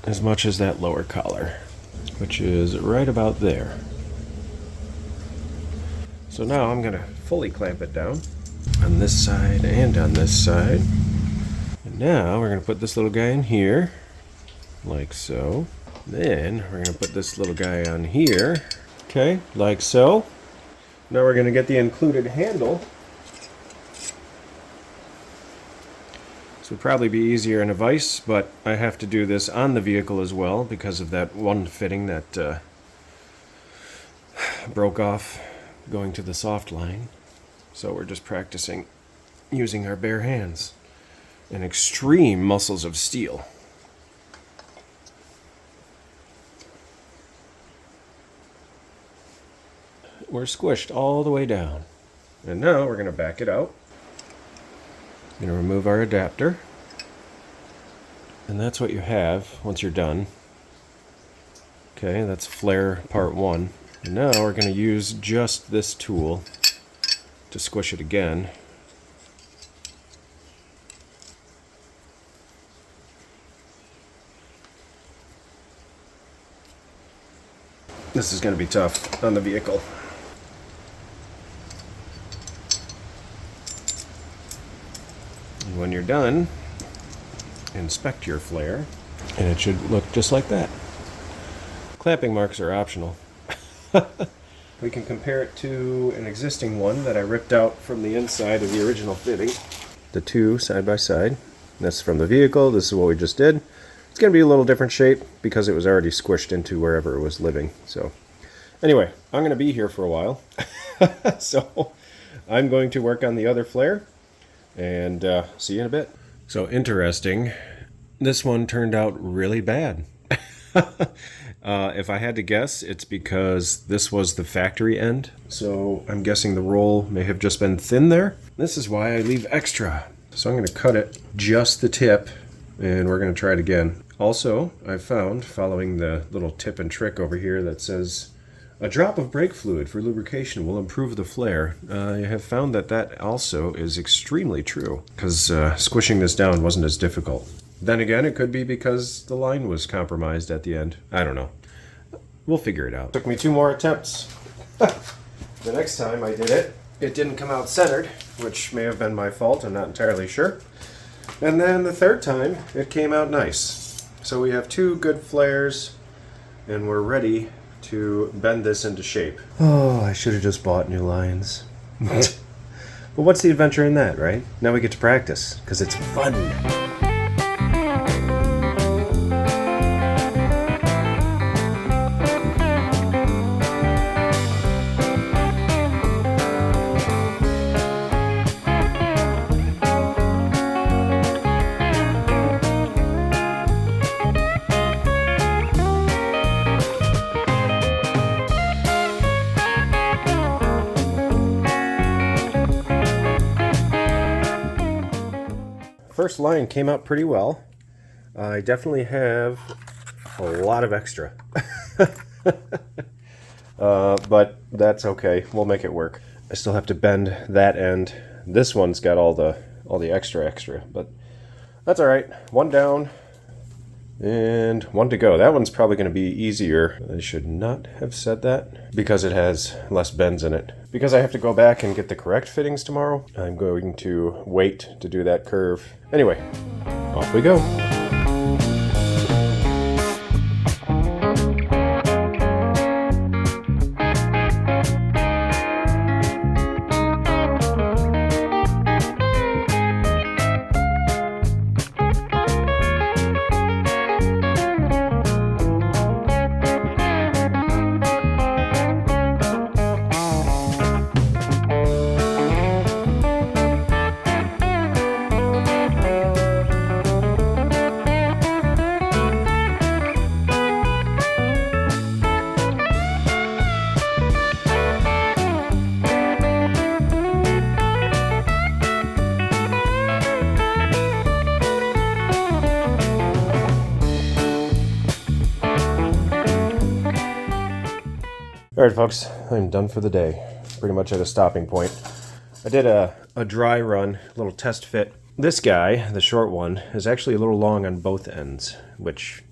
as much as that lower collar, which is right about there. So now I'm gonna fully clamp it down on this side and on this side. And now we're gonna put this little guy in here, like so. Then we're gonna put this little guy on here, okay, like so. Now we're gonna get the included handle. This would probably be easier in a vise, but I have to do this on the vehicle as well because of that one fitting that broke off going to the soft line. So we're just practicing using our bare hands and extreme muscles of steel. We're squished all the way down. And now we're going to back it out. Going to remove our adapter. And that's what you have once you're done. Okay, that's flare part one. And now we're going to use just this tool to squish it again. This is going to be tough on the vehicle. And when you're done, inspect your flare, and it should look just like that. Clamping marks are optional. We can compare it to an existing one that I ripped out from the inside of the original fitting. The two side by side. That's from the vehicle. This is what we just did. It's going to be a little different shape because it was already squished into wherever it was living. So anyway, I'm going to be here for a while. So I'm going to work on the other flare and see you in a bit. So interesting. This one turned out really bad. If I had to guess, it's because this was the factory end. So I'm guessing the roll may have just been thin there. This is why I leave extra. So I'm going to cut it just the tip, and we're going to try it again. Also, I found, following the little tip and trick over here that says, a drop of brake fluid for lubrication will improve the flare. I have found that that also is extremely true, because squishing this down wasn't as difficult. Then again, it could be because the line was compromised at the end. I don't know. We'll figure it out. Took me 2 more attempts. The next time I did it, it didn't come out centered, which may have been my fault. I'm not entirely sure. And then the third time, it came out nice. So we have 2 good flares, and we're ready to bend this into shape. Oh, I should have just bought new lines. But what's the adventure in that, right? Now we get to practice, because it's fun. first line came out pretty well. I definitely have a lot of extra. But that's okay. We'll make it work. I still have to bend that end. This one's got all the extra, but that's all right. One down and one to go. That one's probably going to be easier. I should not have said that because it has less bends in it. Because I have to go back and get the correct fittings tomorrow, I'm going to wait to do that curve. Anyway, off we go. Alright folks, I'm done for the day. Pretty much at a stopping point. I did a dry run, a little test fit. This guy, the short one, is actually a little long on both ends, which,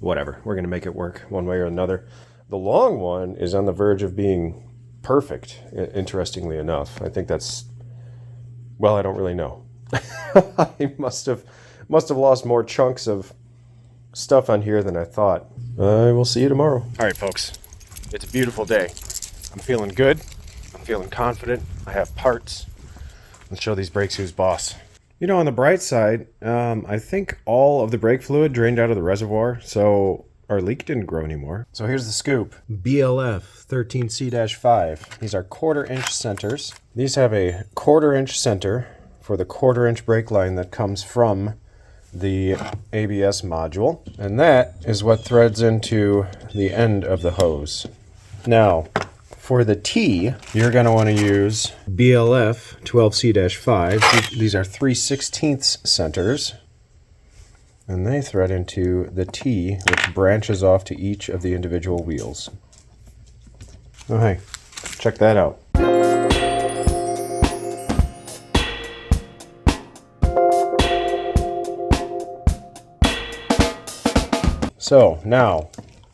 whatever, we're going to make it work one way or another. The long one is on the verge of being perfect, interestingly enough. I think that's, well, I don't really know. I must have lost more chunks of stuff on here than I thought. I will see you tomorrow. Alright folks. It's a beautiful day. I'm feeling good. I'm feeling confident. I have parts. Let's show these brakes who's boss. You know, on the bright side, I think all of the brake fluid drained out of the reservoir, so our leak didn't grow anymore. So here's the scoop. BLF 13C-5. These are 1/4 inch centers. These have a 1/4 inch center for the 1/4 inch brake line that comes from the ABS module, and that is what threads into the end of the hose. Now, for the T, you're going to want to use BLF 12C-5. These are 3/16 centers, and they thread into the T, which branches off to each of the individual wheels. Oh, hey, check that out. So, now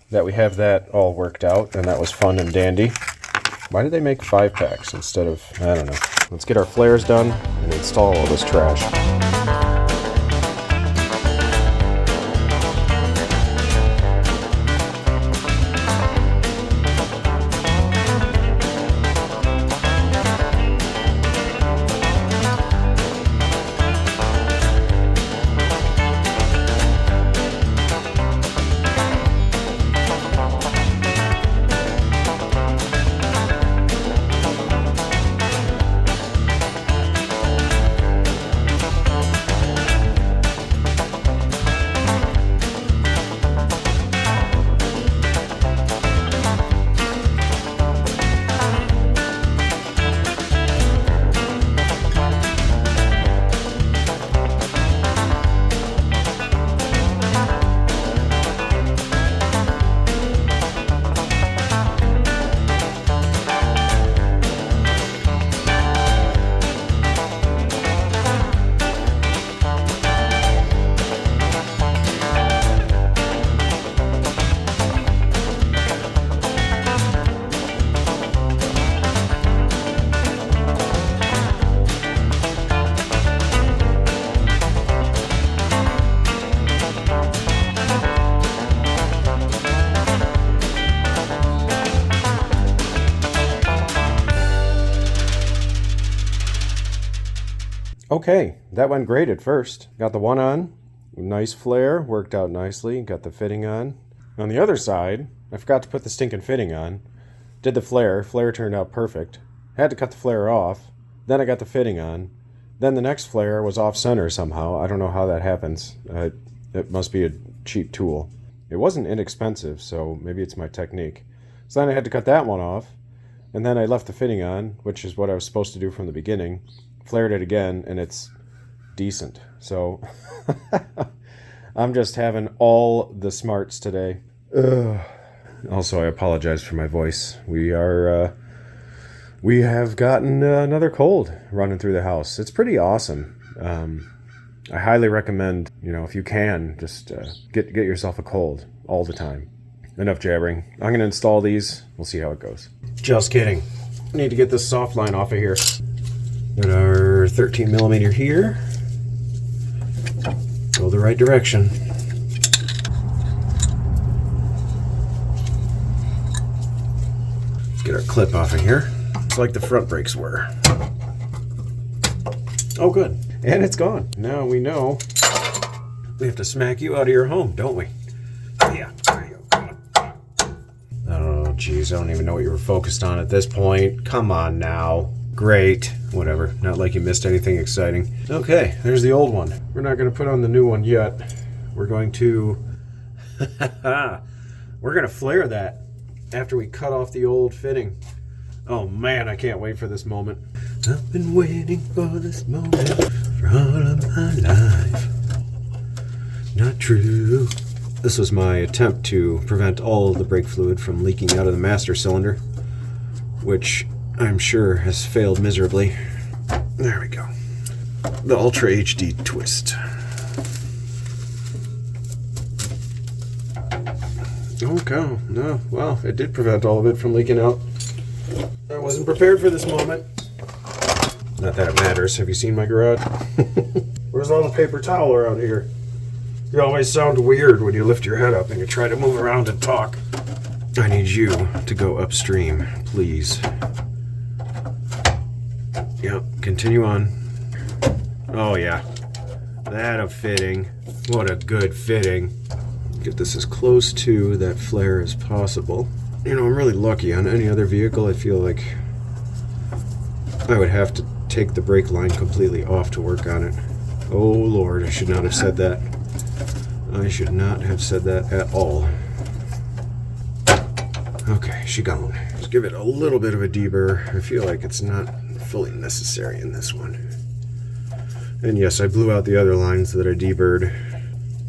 that we have that all worked out, and that was fun and dandy, why did they make 5-packs instead of, I don't know. Let's get our flares done and install all this trash. Okay, that went great at first. Got the one on, nice flare, worked out nicely, got the fitting on. On the other side, I forgot to put the stinking fitting on. Did the flare turned out perfect. Had to cut the flare off, then I got the fitting on. Then the next flare was off center somehow. I don't know how that happens. It must be a cheap tool. It wasn't inexpensive, so maybe it's my technique. So then I had to cut that one off, and then I left the fitting on, which is what I was supposed to do from the beginning. Flared it again, and it's decent. So I'm just having all the smarts today. Ugh. Also, I apologize for my voice. We have gotten another cold running through the house. It's pretty awesome. I highly recommend, if you can, just get yourself a cold all the time. Enough jabbering. I'm going to install these. We'll see how it goes. Just kidding. I need to get this soft line off of here. Got our 13 millimeter here. Go the right direction. Get our clip off of here. It's like the front brakes were. Oh, good. And it's gone. Now we know we have to smack you out of your home, don't we? Yeah. There you go. Oh, geez. I don't even know what you were focused on at this point. Come on now. Great. Whatever. Not like you missed anything exciting. Okay. There's the old one. We're not going to put on the new one yet. We're going to... we're going to flare that after we cut off the old fitting. Oh man, I can't wait for this moment. I've been waiting for this moment for all of my life. Not true. This was my attempt to prevent all the brake fluid from leaking out of the master cylinder, which I'm sure has failed miserably. There we go. The Ultra HD twist. Okay, no, well, it did prevent all of it from leaking out. I wasn't prepared for this moment. Not that it matters. Have you seen my garage? Where's all the paper towel around here? You always sound weird when you lift your head up and you try to move around and talk. I need you to go upstream, please. Yep, continue on. Oh yeah, that a fitting. What a good fitting. Get this as close to that flare as possible. I'm really lucky. On any other vehicle, I feel like I would have to take the brake line completely off to work on it. Oh Lord, I should not have said that. I should not have said that at all. Okay, she gone. Just give it a little bit of a deburr. I feel like it's not fully necessary in this one. And yes, I blew out the other lines that I deburred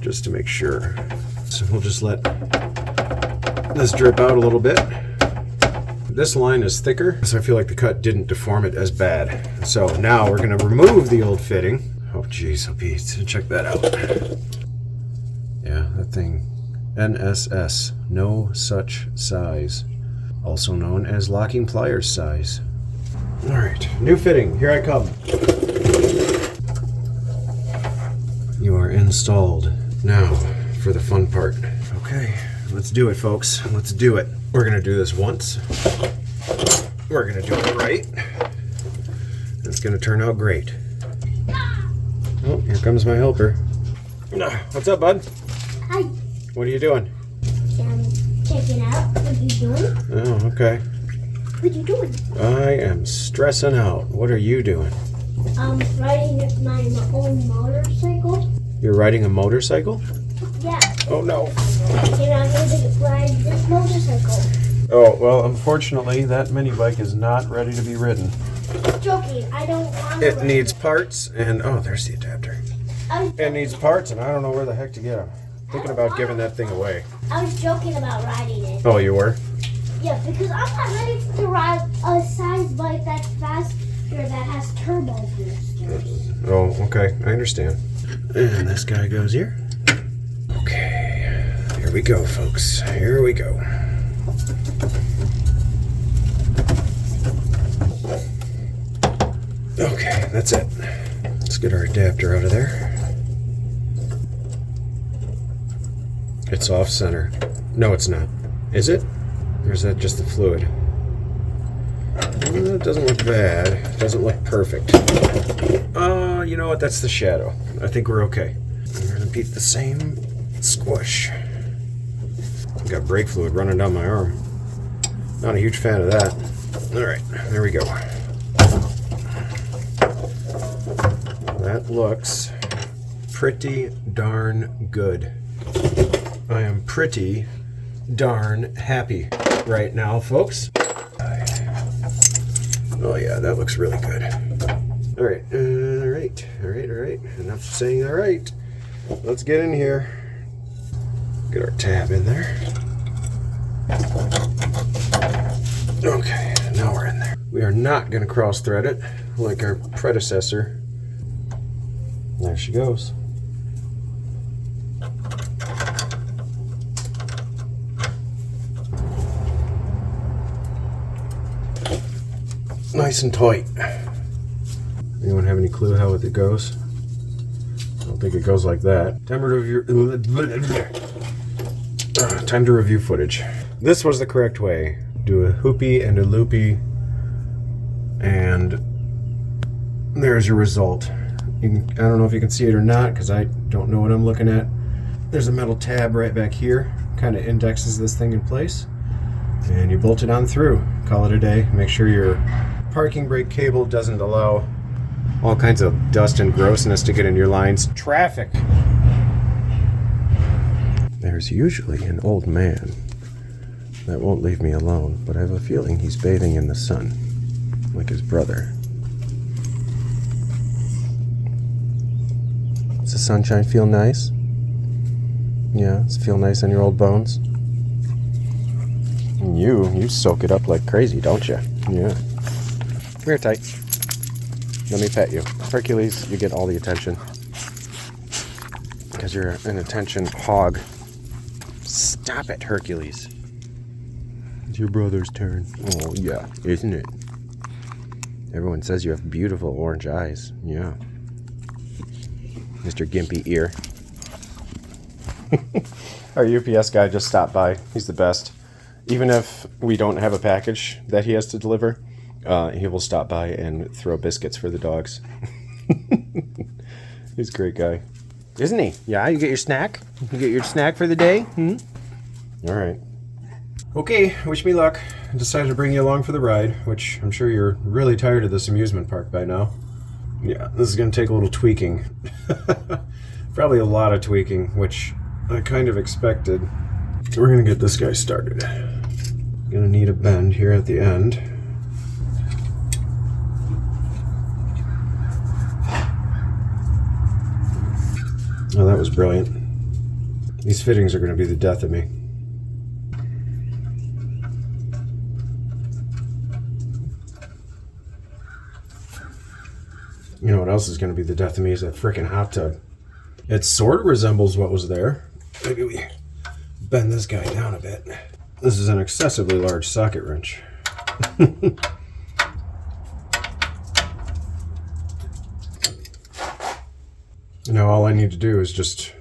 just to make sure. So we'll just let this drip out a little bit. This line is thicker, so I feel like the cut didn't deform it as bad. So now we're going to remove the old fitting. Oh geez, oh Pete, check that out. Yeah, that thing. NSS, no such size. Also known as locking pliers size. Alright, new fitting, here I come. You are installed. Now, for the fun part. Okay, let's do it, folks. Let's do it. We're going to do this once. We're going to do it right. It's going to turn out great. Oh, here comes my helper. What's up, bud? Hi. What are you doing? Checking out. What are you doing? Oh, okay. What are you doing? I am stressing out. What are you doing? Riding my own motorcycle. You're riding a motorcycle? Yeah. Oh, no. And I'm going to ride this motorcycle. Oh, well, unfortunately, that mini bike is not ready to be ridden. I'm joking. I don't want to. It needs parts, and oh, there's the adapter. It needs parts, and I don't know where the heck to get them. Thinking about giving that thing away. I was joking about riding it. Oh, you were? Yeah, because I'm not ready to ride a size bike that's faster that has turbo boosters. Oh, okay. I understand. And this guy goes here. Okay. Here we go, folks. Here we go. Okay, that's it. Let's get our adapter out of there. It's off center. No, it's not. Is it? Or is that just the fluid? Well, it doesn't look bad. It doesn't look perfect. You know what? That's the shadow. I think we're okay. We're gonna beat the same squish. Got brake fluid running down my arm. Not a huge fan of that. Alright, there we go. That looks pretty darn good. I am pretty darn happy right now, folks. Oh yeah, that looks really good. Alright, right. Enough saying all right. Let's get in here. Get our tab in there. Okay, now we're in there. We are not going to cross thread it like our predecessor. There she goes. Nice and tight. Anyone have any clue how it goes? I don't think it goes like that. Time to review footage. This was the correct way. Do a hoopy and a loopy, and there's your result. I don't know if you can see it or not because I don't know what I'm looking at. There's a metal tab right back here, kind of indexes this thing in place, and you bolt it on through. Call it a day. Make sure your parking brake cable doesn't allow all kinds of dust and grossness to get in your lines. Traffic. There's usually an old man that won't leave me alone, but I have a feeling he's bathing in the sun, like his brother. Does the sunshine feel nice? Yeah, does it feel nice on your old bones? And you soak it up like crazy, don't you? Yeah. Come here, tight. Let me pet you. Hercules, you get all the attention. Because you're an attention hog. Stop it, Hercules. It's your brother's turn. Oh, yeah, isn't it? Everyone says you have beautiful orange eyes. Yeah. Mr. Gimpy Ear. Our UPS guy just stopped by. He's the best. Even if we don't have a package that he has to deliver, he will stop by and throw biscuits for the dogs. He's a great guy. Isn't he? Yeah, you get your snack? You get your snack for the day? All right. Okay, wish me luck. I decided to bring you along for the ride, which I'm sure you're really tired of this amusement park by now. Yeah, this is going to take a little tweaking. Probably a lot of tweaking, which I kind of expected. We're going to get this guy started. Going to need a bend here at the end. Oh, that was brilliant. These fittings are going to be the death of me. You know what else is going to be the death of me is that frickin' hot tub. It sort of resembles what was there. Maybe we bend this guy down a bit. This is an excessively large socket wrench. Now all I need to do is just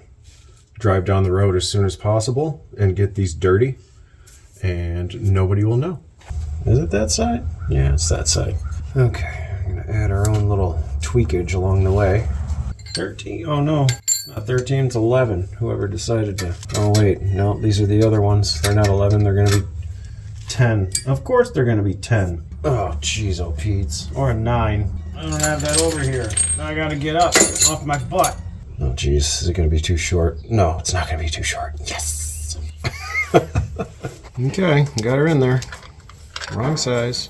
drive down the road as soon as possible and get these dirty, and nobody will know. Is it that side? Yeah, it's that side. Okay, I'm gonna add our own little tweakage along the way. 13, oh no, it's not 13, it's 11. Whoever decided to, oh wait, no, these are the other ones. They're not 11, they're gonna be 10. Of course they're gonna be 10. Oh, jeez, oh Pete's. Or a 9. I don't have that over here. Now I gotta get up off my butt. Oh, jeez, is it gonna be too short? No, it's not gonna be too short. Yes! Okay, got her in there. Wrong size.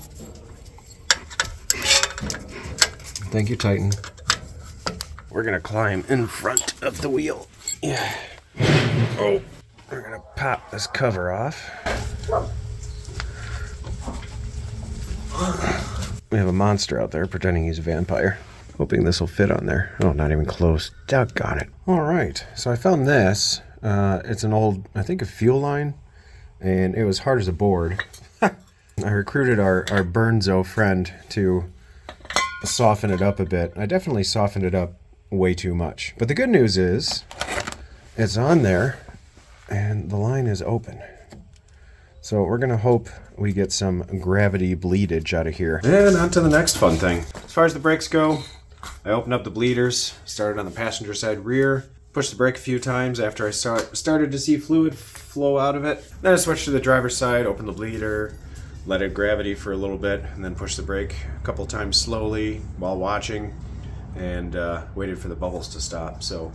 Thank you, Titan. We're gonna climb in front of the wheel. Yeah. Oh, we're gonna pop this cover off. We have a monster out there pretending he's a vampire. Hoping this will fit on there. Oh, not even close. Doggone it. All right, so I found this. It's an old, I think, a fuel line, and it was hard as a board. I recruited our Burnzo friend to soften it up a bit. I definitely softened it up way too much. But the good news is, it's on there, and the line is open. So we're gonna hope we get some gravity bleedage out of here. And on to the next fun thing. As far as the brakes go, I opened up the bleeders, started on the passenger side rear, pushed the brake a few times after I started to see fluid flow out of it. Then I switched to the driver's side, opened the bleeder, let it gravity for a little bit, and then pushed the brake a couple times slowly while watching, and waited for the bubbles to stop. So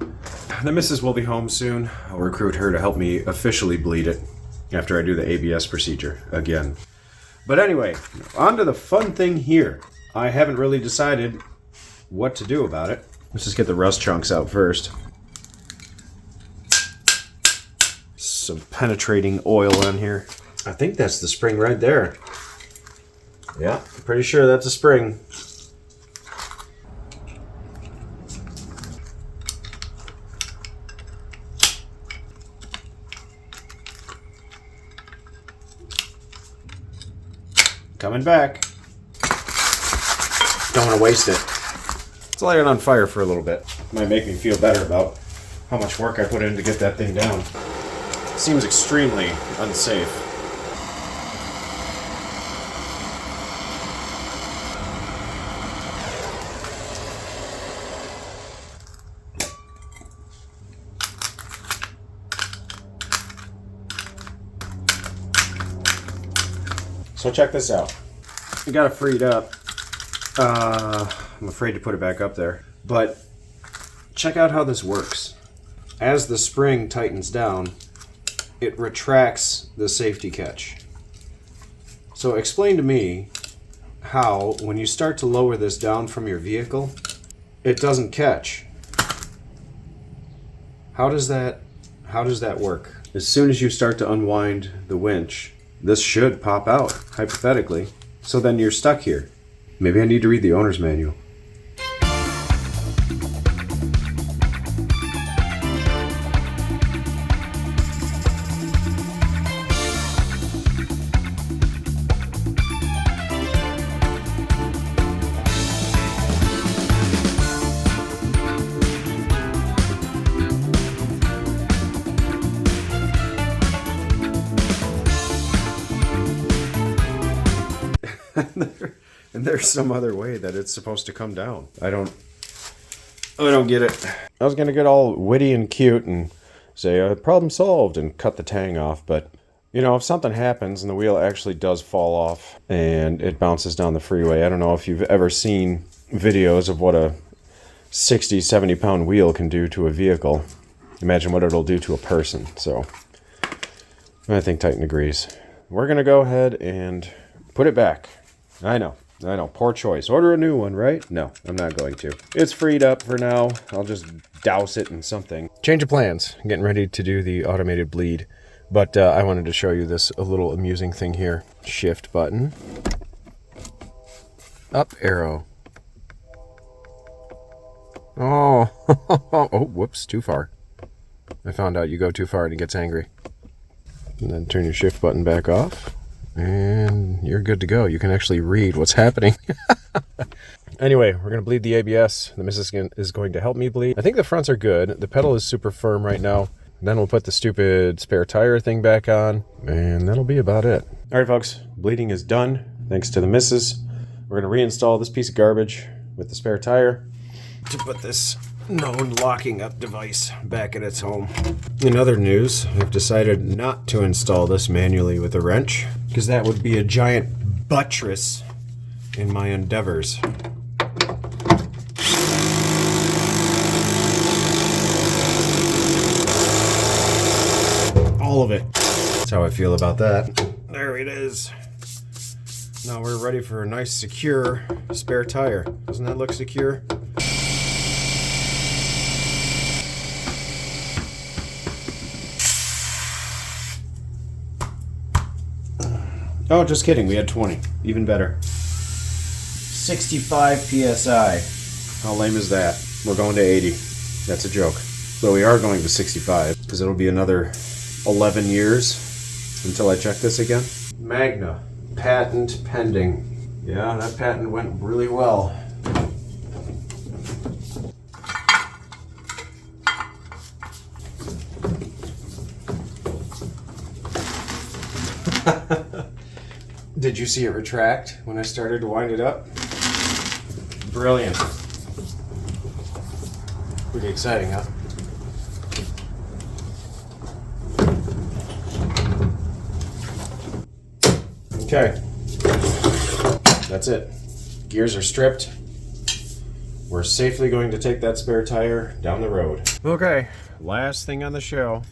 the missus will be home soon. I'll recruit her to help me officially bleed it after I do the ABS procedure again. But anyway, on to the fun thing here. I haven't really decided what to do about it. Let's just get the rust chunks out first. Some penetrating oil on here. I think that's the spring right there. Yeah, I'm pretty sure that's a spring. Coming back. Don't want to waste it. Let's light it on fire for a little bit. Might make me feel better about how much work I put in to get that thing down. It seems extremely unsafe. So check this out. I got it freed up. I'm afraid to put it back up there. But check out how this works. As the spring tightens down, it retracts the safety catch. So explain to me how, when you start to lower this down from your vehicle, it doesn't catch. How does that work? As soon as you start to unwind the winch, this should pop out, hypothetically. So then you're stuck here. Maybe I need to read the owner's manual. And there's some other way that it's supposed to come down. I don't get it. I was gonna get all witty and cute and say problem solved and cut the tang off, but you know, if something happens and the wheel actually does fall off and it bounces down the freeway, I don't know if you've ever seen videos of what a 60, 70 pound wheel can do to a vehicle. Imagine what it'll do to a person. So I think Titan agrees. We're gonna go ahead and put it back. I know, poor choice. Order a new one, right? No, I'm not going to. It's freed up for now. I'll just douse it in something. Change of plans. I'm getting ready to do the automated bleed. But I wanted to show you this a little amusing thing here. Shift button. Up arrow. Oh, oh, whoops, too far. I found out you go too far and he gets angry. And then turn your shift button back off. And you're good to go. You can actually read what's happening. Anyway, we're going to bleed the ABS. The missus is going to help me bleed. I think the fronts are good. The pedal is super firm right now. Then we'll put the stupid spare tire thing back on. And that'll be about it. All right, folks. Bleeding is done. Thanks to the missus. We're going to reinstall this piece of garbage with the spare tire to put this known locking up device back at its home. In other news, I've decided not to install this manually with a wrench because that would be a giant buttress in my endeavors. All of it. That's how I feel about that. There it is. Now we're ready for a nice secure spare tire. Doesn't that look secure? Oh, just kidding. We had 20. Even better. 65 PSI. How lame is that? We're going to 80. That's a joke. But we are going to 65 because it'll be another 11 years until I check this again. Magna. Patent pending. Yeah, that patent went really well. Did you see it retract when I started to wind it up? Brilliant. Pretty exciting, huh? Okay. That's it. Gears are stripped. We're safely going to take that spare tire down the road. Okay, last thing on the show.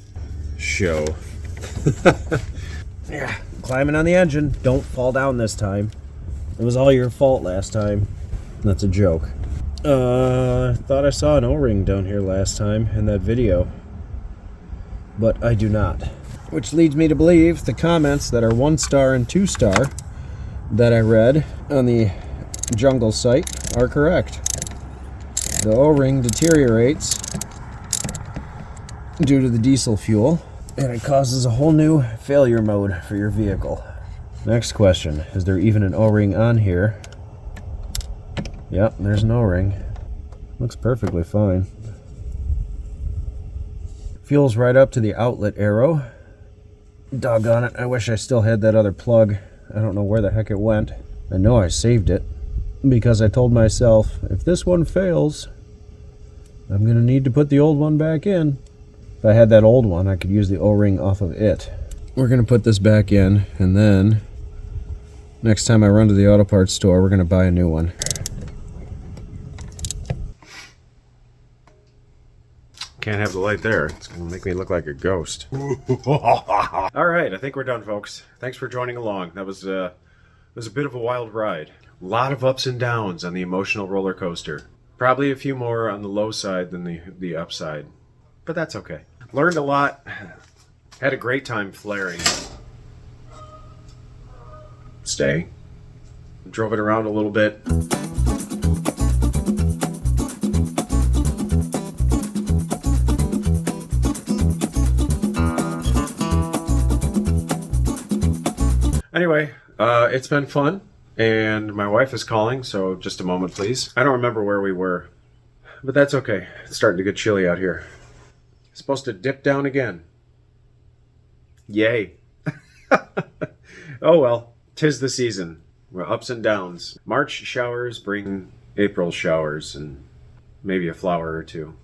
Yeah, climbing on the engine. Don't fall down this time. It was all your fault last time. That's a joke. Thought I saw an O-ring down here last time in that video, but I do not. Which leads me to believe the comments that are 1-star and 2-star that I read on the jungle site are correct. The O-ring deteriorates due to the diesel fuel, and it causes a whole new failure mode for your vehicle. Next question, is there even an O-ring on here? Yep, there's an O-ring. Looks perfectly fine. Fuel's right up to the outlet arrow. Doggone it, I wish I still had that other plug. I don't know where the heck it went. I know I saved it because I told myself, if this one fails, I'm gonna need to put the old one back in. If I had that old one, I could use the O-ring off of it. We're gonna put this back in, and then next time I run to the auto parts store, we're gonna buy a new one. Can't have the light there. It's going to make me look like a ghost. All right, I think we're done, folks. Thanks for joining along. That was a bit of a wild ride. A lot of ups and downs on the emotional roller coaster. Probably a few more on the low side than the upside. But that's okay. Learned a lot. Had a great time flaring. Stay. Drove it around a little bit. Anyway, it's been fun, and my wife is calling, so just a moment, please. I don't remember where we were, but that's okay. It's starting to get chilly out here. It's supposed to dip down again. Yay. Oh well, 'tis the season. We're ups and downs. March showers bring April showers, and maybe a flower or two.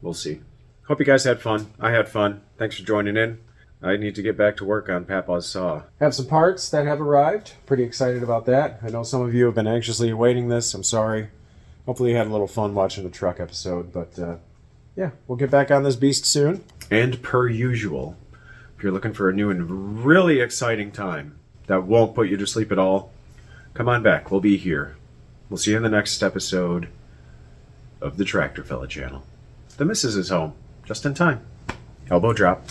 We'll see. Hope you guys had fun. I had fun. Thanks for joining in. I need to get back to work on Papa's saw. Have some parts that have arrived. Pretty excited about that. I know some of you have been anxiously awaiting this. I'm sorry. Hopefully you had a little fun watching the truck episode. But yeah, we'll get back on this beast soon. And per usual, if you're looking for a new and really exciting time that won't put you to sleep at all, come on back. We'll be here. We'll see you in the next episode of the Tractor Fella channel. The missus is home. Just in time. Elbow drop.